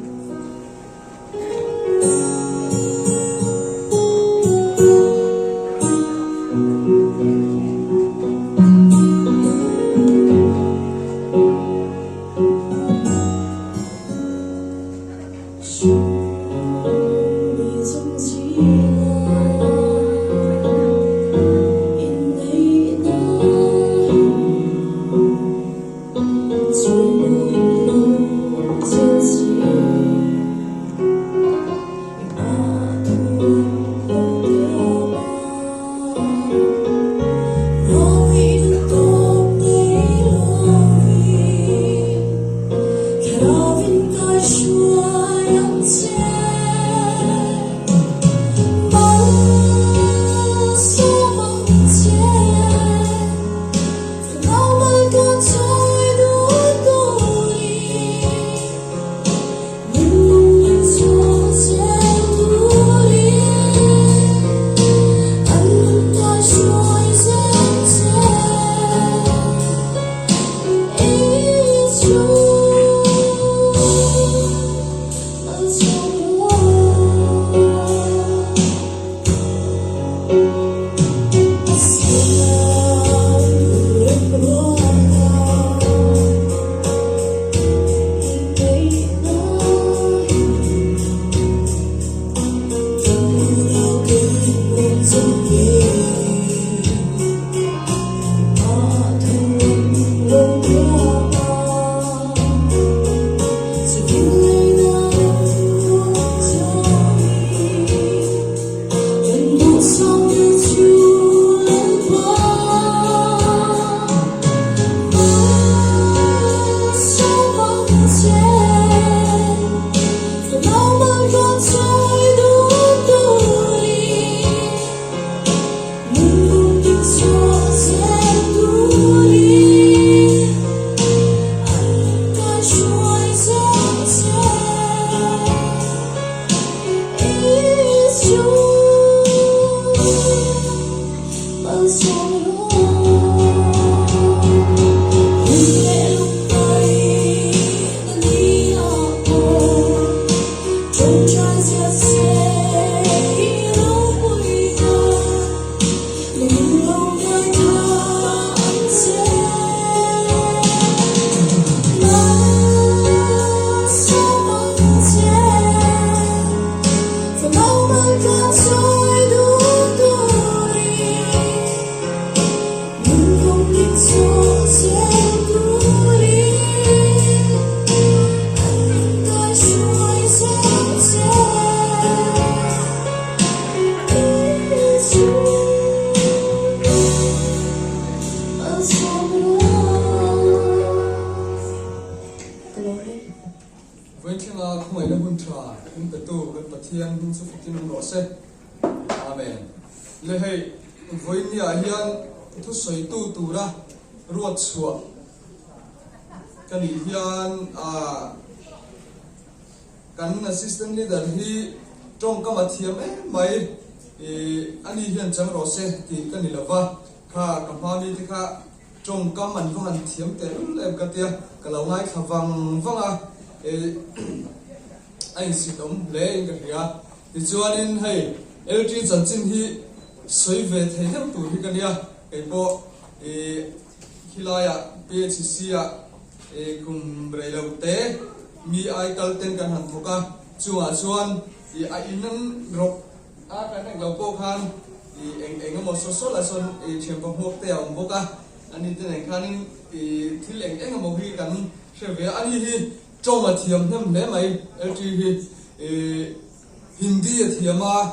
với khi là không phải là hôn trà nhưng phải tu với bậc thiên nhưng số phận thiên rõ sẽ amen lệ hay với nhà hiền thu sấy tu tu ra ruột sủa cái này hiền cái assistant leader hi trong các mặt thiam ấy mấy anh hiền chẳng rõ sẽ thì cái này là va kha kamami thì kha trong các mặt văn thiam tên em cái tia cái lâu ngày khá vang vang anh xin ông lễ anh cái gì thì cho nên hay LG chân chân hi soi về thấy thêm tuổi hi cái này cái bộ khi lại PHC cùng bề đầu tế mi ai tal tên kan han thoka chuan thì ai in rok cái này lâu bộ khan thì anh một số là son chuyện bông hộp tèo bộ ka anh đi tên này khan thì anh một khi cần sẽ về anh hi trong mà thiam thêm lẽ mày LG Hindi thiam à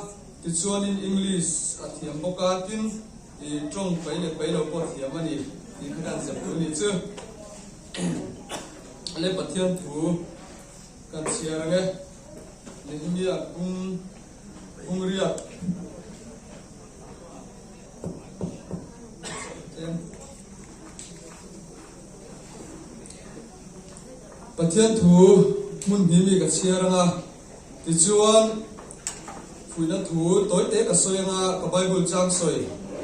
thì chuan in English thiam bộ ka tin thì trong phải lâu bộ thiam anh thì cái này sẽ được như chưa lấy bát thiên thủ kan chia ra nghe nên như là cung riết bát thiên thủ muốn đi mi cái chia ra nghe thì chuan phui na thủ tối tế cái soi nghe cái Bible trang soi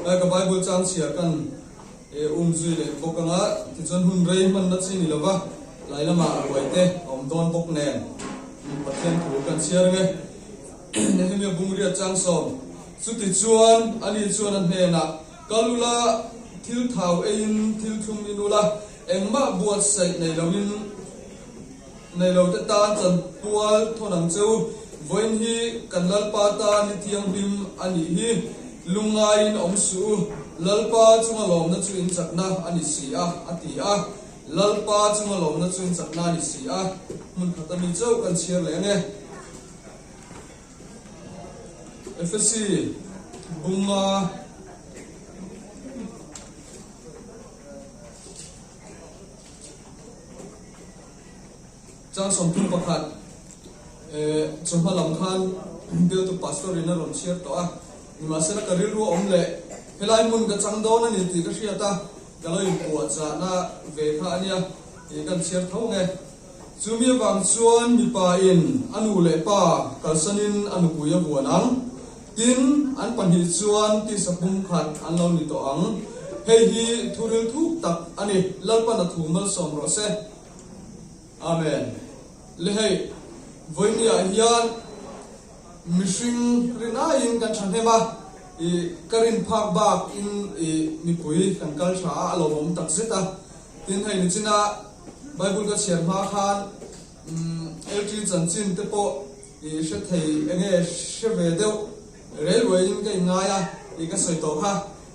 cái Bible trang chia kan duy lệ bốc cái ngã thì chuan hun rei man na chi ni lova lại là mà quậy tê ông don bốc nền bát thiên thủ kan chia ra nghe nên như bung riết trang som suốt thì chuan anh chuan anh nè kalula thiếu thảo ein thiếu thum inula em mà buat sai này lâu tết tan chân pual thôn ang châu với hi cần lal pa ta ni thiang bim ani hi lungai in om su lal pa chunga lom na chu in chakna ani si a ati a lal pa chunga lom na chu in chakna ani si a mun khatami chau kan chiar le nge FSC bunga trang som thum pakhat chuma lam khan bil tu pastor ina ron share to a ma sera ka ril ru om le helai mun ka chang do na ni ti ka ria ta galoi pu cha na ve kha ania e kan share thau nge chumi wang chuan mi pa in anu le pa kalsanin anu puya buanang tin an pan hi chuan ti sapum khat an lo ni to ang hei hi thuril thuk tak ani lalpa na thumal som ro se amen le hei voinia hian mishing rina in kan than hema karin phak bak in mi pui kan kal tha alo bom tak zeta tin hei ni china bible ka chen ma khan LG chan chin te po she thei enge she ve deu railway in cái ngay à thì cái sợi tàu ha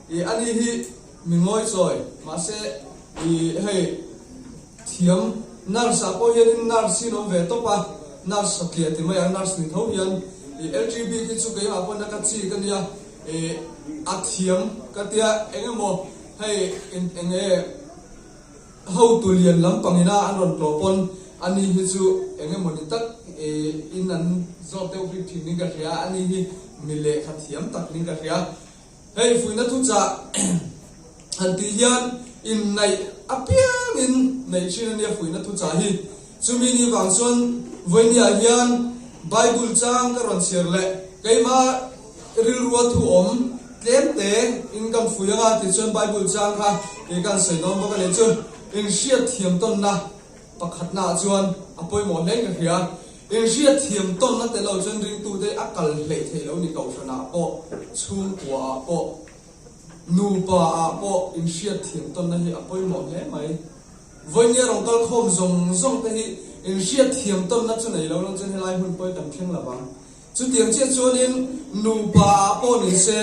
thì anh hi mình ngồi rồi mà sẽ thì hay thiếm nar sa po hiền nar xin ông về top à nar sa kia thì mấy anh nar xin thấu hiền thì LGBT cái số cái họ còn đang cái cái gì à thiếm cái tia anh mo hay anh hậu tu liền lắm bằng ina anh còn pro pon anh hi chu anh mo đi tắc in anh do tiêu vi thì những cái gì anh hi mile khathiam tak ning ka ria hei fuina thu cha han ti hian in nei apiang in nei chin ania fuina thu cha hi chumi ni wang chuan voinia hian bible chang ka ron share le keima ril ruwa thu om tlem te in kan fuyanga ti chon bible chang kha ke kan sei dom ba le chu in sia thiam ton na pakhat na chuan apoi mo hleng ka hia in sia thiam ton na te lo chen ring tu te akal hle the lo ni kau thana po chung kwa po nu pa a po in sia thiam ton na hi apoi mo hle mai voinia rong kal khom zong te hi in sia thiam ton na chu nei lo long chen helai hun poi tam theng lawang chu tiang che chuan in nu pa po ni se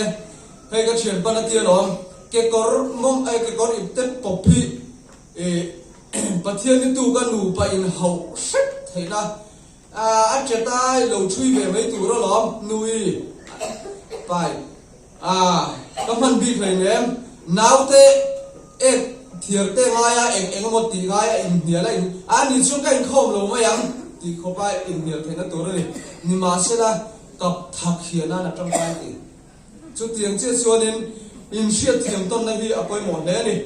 hay cái chuyện ban đầu đó cái cor mong ai cái cor ít tết popi bắt thiên cái tu cái nụ bay in hậu sắc thấy na anh trẻ ta lâu chui về mấy tu đó lắm nuôi bay các bạn biết phải em nào thế em thiệt thế ngay em một tí ngay em nhớ lại anh nhìn xuống cái không lâu mấy anh thì không phải em nhớ thấy nó tối rồi nhưng mà sẽ là tập thạc hiện na trong tay thì chú tiếng chia cho nên in siết thiềm tôn này đi apoi mòn đấy đi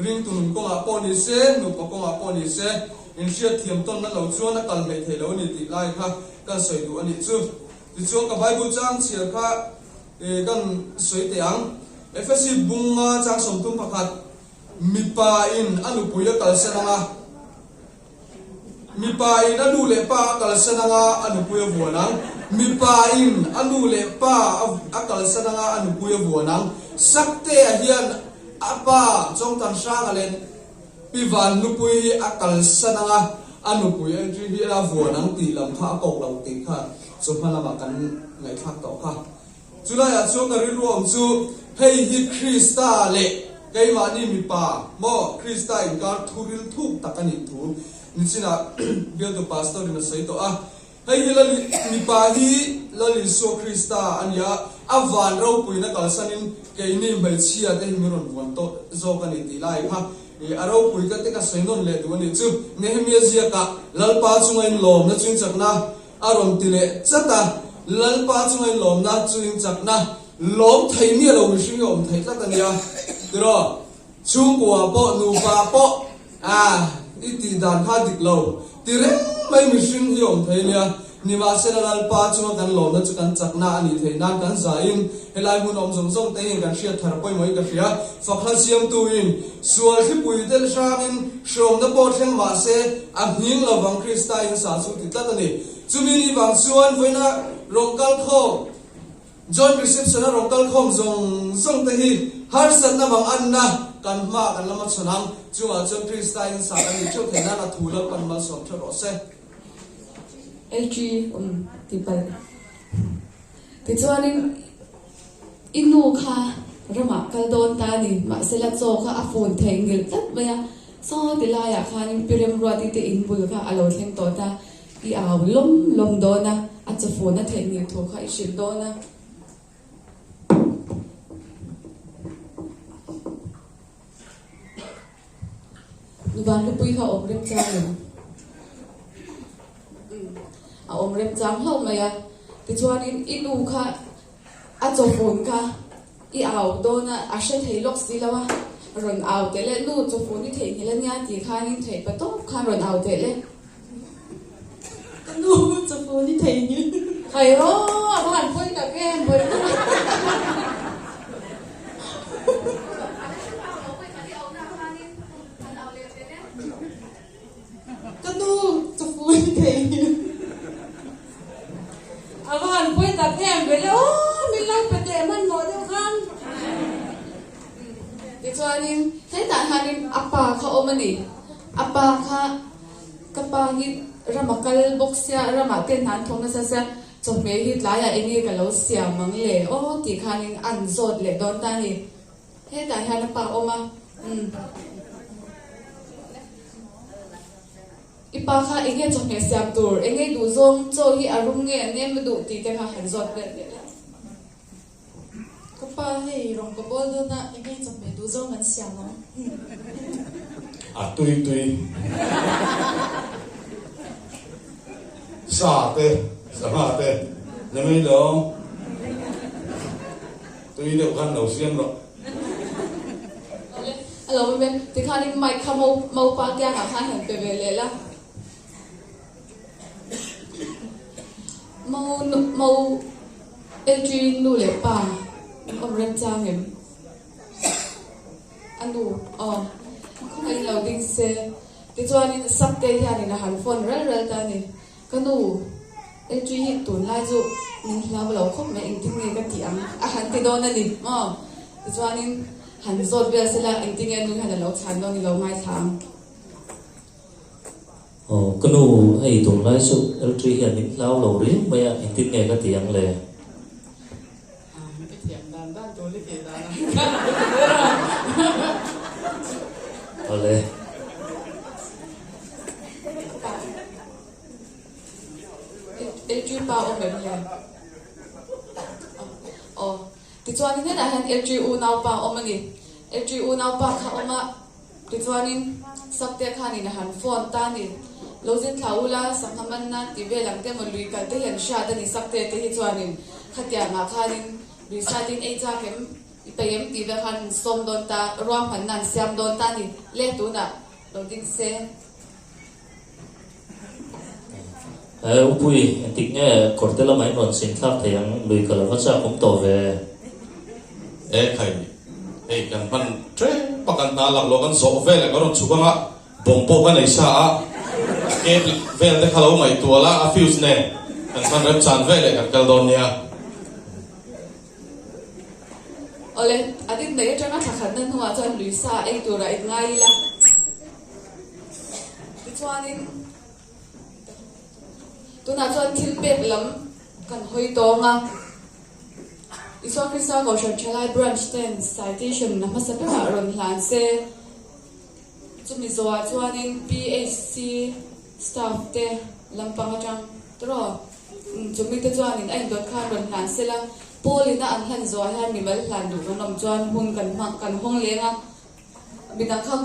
ring tụi con à pon đi xe nụ con à pon đi xe in siết thiềm tôn nó lâu chuan nó cần phải thấy lâu này thì lại ha cần soi đủ anh đi chú thì chú cái bài bút trang chia ha cần soi tiếng FSC bung trang sòng tung phát mi pa in anu puya kal senanga mi pa in anu le pa kal senanga anu puya buanang mi pa in anu le pa akal senanga anu puya buanang sakte hian apa trong tan sang alen pivan nu pui akal senanga anu puya ji hi la buanang ti lam kha kok lau ti kha so phala ma kan ngai thak to kha chulai a chu ka ri ruam chu hei hi Krista le cái mà đi mi pa mo Krista in gar thuril thuk takani thu nichina bial to pastor in sai to hay hi lali mi pa hi lali so Krista anya avan ro puina kal sanin ke ni mai chia te mi ron won to zo kan ti lai ha aro pui ka te ka sainon le du ni chu nehemia zia ka lalpa chungai lom na chung chakna arom tile chata lalpa chungai lom na chung chakna lom thai ni lo mi sing om thai ta tania rồi chung của bộ nụ và bộ đi tìm đàn khai địch lâu thì đấy mấy mình sinh hiểu thấy nè nhưng mà sẽ là ba chúng ta lồng nó chỉ cần chặt na anh thấy nan cần giải in hay là muốn ông giống giống thấy cần siết thở bơi mấy cái phía phật là siam tu in xuôi khi bùi tên sang in sòng nó bộ thêm mà sẽ hiến là vàng Krista in sản xuất thì tất này chúng mình đi vàng xuôi với nó rong cal khô John reception na rong kal khom zong te hi har san na mang an na kan ma kan lama chunang chunga John Christine sa ani chu thena na thula pan ma som tho ro se LG ti pal ti chuanin inu kha rama kal don ta ni ma sela cho kha a phone theng ngil tat baya so ti la ya khan pirem ro ti te in bul kha alo theng to ta i aw lom do na a cha phone na theng ni tho kha i shil do na van lu pui kha om rem chang om rem chang ho maya ti chuan in inu kha a cho phone kha i aw do na a she thei lok si lawa ron aw te le nu cho phone ni thei hilan ya ti kha nin thei pa to kha ron aw te le nu cho phone ni thei ni thai ro ban pui ka ken pui avan poi ta kem bele min lang pete man mo de khan ti chuanin he ta hanin apa kha omani apa kha kapa hi ramakal boxya rama ten nan thong na sa chome hi tlaya eni ka lo sia mang le ti khanin an zot le don ta ni he ta han pa oma ipa kha enge chome siam tur enge du zong cho hi arum nge nem du ti te kha han zot le kapa hei rong ko bol do na enge chome du zong an siam no tui sa te na mai lo tui de khan lo siam ro alo me ti khanin mai kha mau pa kya ka kha han pe ve le la mau LG nu le pa om ren chang em anu không ai lâu đinh xe thì cho nên sắp tới thì là hàn phone rất rất ta này cái nu LG hiện tồn lại rồi mình làm lâu không mẹ anh tin nghe cái tiếng hàn thì đâu nè đi thì cho nên hàn rồi bây giờ là anh tin nghe nu hàn lâu chán đâu thì lâu mai tháng cái nu hay tụng lại số LG hiện mình lao lâu đấy bây giờ anh tin nghe cái tiếng lệ Oleh. LG pa om em ya. Ti chuan in na han LG u nau pa om ani. LG u nau pa kha oma. Ti chuan in sakte kha ni na han phone ta ni. Lozin thaula sanghaman na ti ve lang te mo lui kal te hian sha da ni sakte te hi chuan in khatia nga kha nin resetting e cha kem ipayem ti ve khan som don ta rom han nan siam don ta ni le tu na loading se Upui antik nghe kortela mai non sin thak thayang lui kala vacha kom to ve khai kan pan tre pakan na lak lo kan zo ve le kan chubanga bompo kan ei sa a ke vel de khalo mai tuala a fuse ne kan san rep chan ve le kan kal don nia ole adin nei tanga thakhan nan huwa chan lui sa ei tu ra ik ngai la ti chuanin tuna chuan thil pek lam kan hoi to nga Iswa Krista Goshen Chalai Branch 10 Citation na masapeka ron hlan se chumi zoa chuanin PHC staff te lampang atang tro chumi te chuanin ain dot khan ron hlan se la polina an hlan zoa han ni mal hlan du nom chuan hun kan hong lenga bidang kham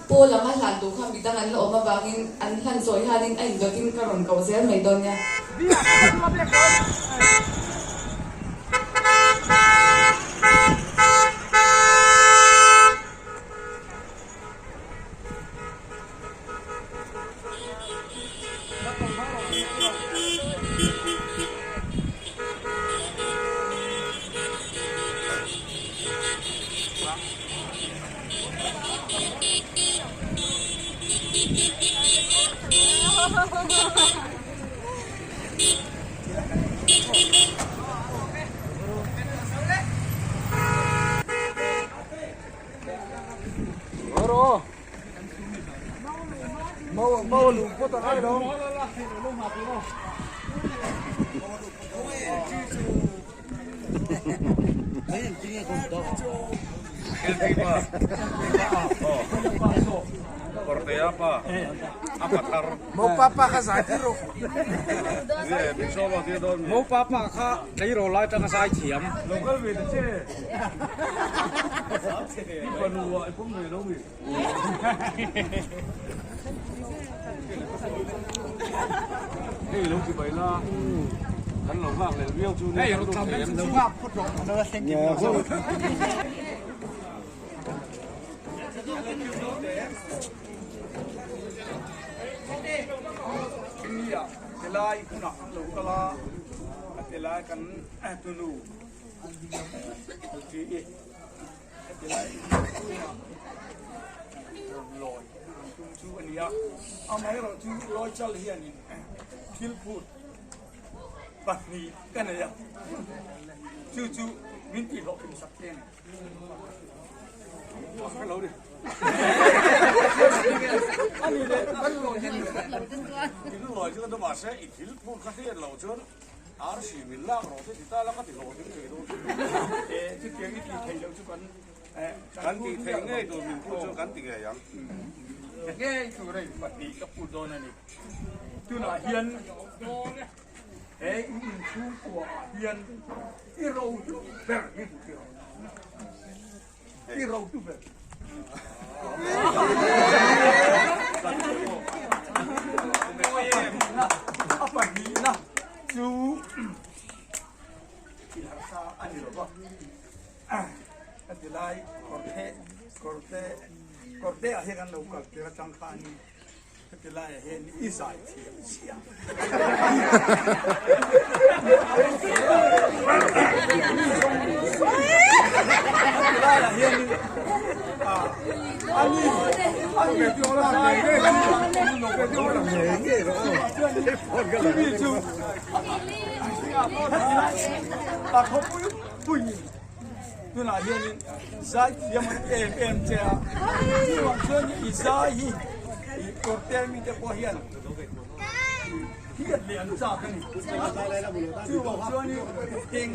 pola ma hlan du kham bidang an lo ma bangin an hlan zoi hanin ain dotin karon ko zel mai don ya mau lu có tao ai đâu korte apa tar mau papa ka sai tiro ye bi so lo ti don mau papa ka dai ro lai tang sai thiam local về che còn lu ai cũng người đâu bị cái lúc thì vậy là hắn lẩu vàng này riêu chú này nó làm cái lẩu vàng phút rồi nó sẽ kịp rồi ini ya telai kuna lẩu kala telai kan tunu jadi telai loi chú anh ya mấy rồi chú lôi cho liền thiếu phút bát mì cái này chú miếng thịt họ cũng sắp tiền cái lẩu đi anh đi đấy anh lôi hen cái lôi chứ nó mà sẽ ít thiếu phút cái gì lẩu chứ arsi mình làm rồi thì ta làm cái gì lẩu thì cái đâu chứ cái gì thấy đâu chứ kan ti thấy ngay rồi mình cũng cho kan ti cái yang nghe chú đây bật đi cấp phụ đô này chú là hiền ấy in chú của hiền đi râu chú bèn đi chú đi râu chú bèn apa ni na chú thì làm sao anh hiểu không anh thì lại korte ahe kan lokal tera tangkani ketela ahe ni isai thiam sia มีจูปากเขาปุ้ยนู่นน่ะเฮียนี่ใจยังมันเอ็มเจ้าที่ว่าเชื่อนี่อีใจอีกดเต็มมีแต่พอเฮียนที่เลี้ยงจ้ากันนี่ที่ว่าเชื่อนี่เอง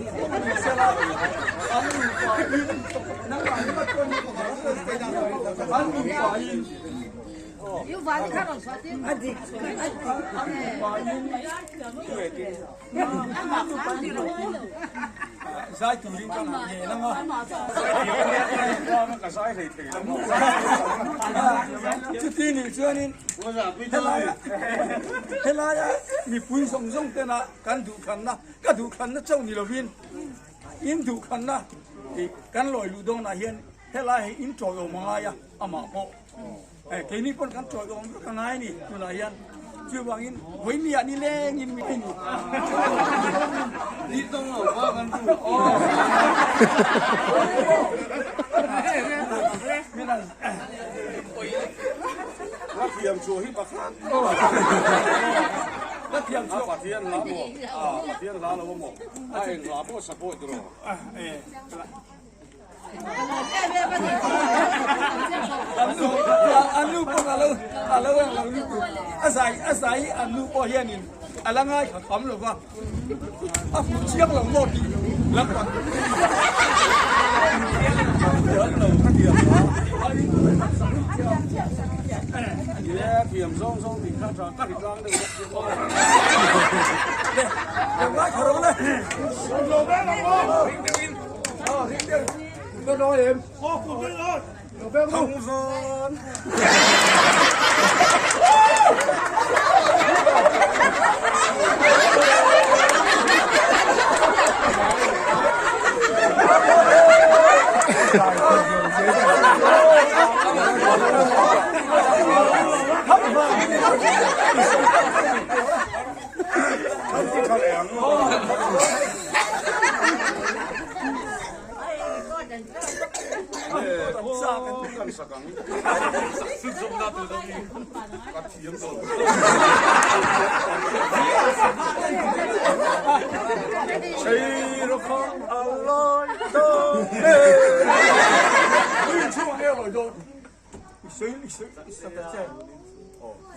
มีเสลาอันนี้ก็ยินนั่งหลังก็ตัวนี้ก็มาเสียดังอันนี้ก็ยิน有玩看到说的，啊对，ใช่ตัวนี้ก็หนักเงี้ยนะมั้งก็ใช่เลยจุดที่นี่ช่วยนี่เฮลายมีปุ้ยส่งเต้นนะกันดูขันนะก็ดูขันนะเจ้านี่เราวินอินดูขันนะกันลอยลูดงนะเฮียนเฮลายอินจอยออกมาอ่ะอามาโปkini pun kan coy orang tu kan ni nulayan cuba bangin ini ya ni leng ini ini di tong apa kan tu oh minas latihan cuy pakan latihan cuy latihan lama latihan lama mo ay lama support tu anu pun kalau yang lalu itu asai anu pohon ini alangai kamu lupa aku siap lah mau di lakukan dia diam song di kaca di lang deh apa kalau deh oh ini tôi nói em ô cùng tôi nói không son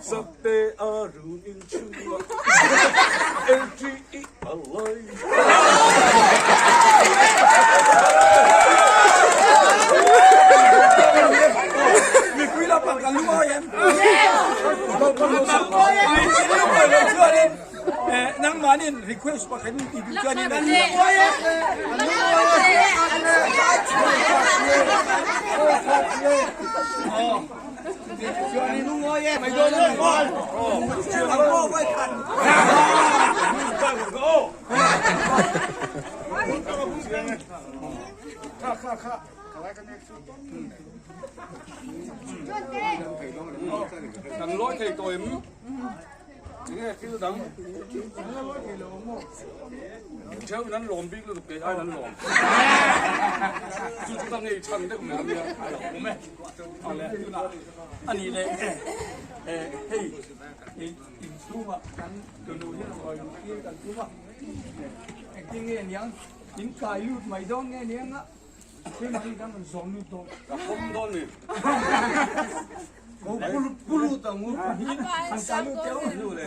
Sakte arun chua LGE alloy mi cuida para que no vayan nang manin request pa kanin ibigan ni nan Johnny nung ngoye mày đôi nữa con chưa thằng cô quay thằng khá thằng lối thầy tôi nghe cái đắng theoนั้นหลอมบิ๊กแล้วตัวไอ้นั้นหลอมจุดตั้งไอ้ชันได้ก็เหมือนกันผมไหมอันนี้เลยเฮ้ยอินซูมะกันดูที่เราอยู่ที่กันซูมะจริงๆเนี่ยยิงไก่ลูดไม่ต้องเนี่ยนะที่มันกันมัน2 ลูกตัวกับผมโดนนี่กูรู้ตัวงูอันไก่ลูดเจ้าอยู่เลย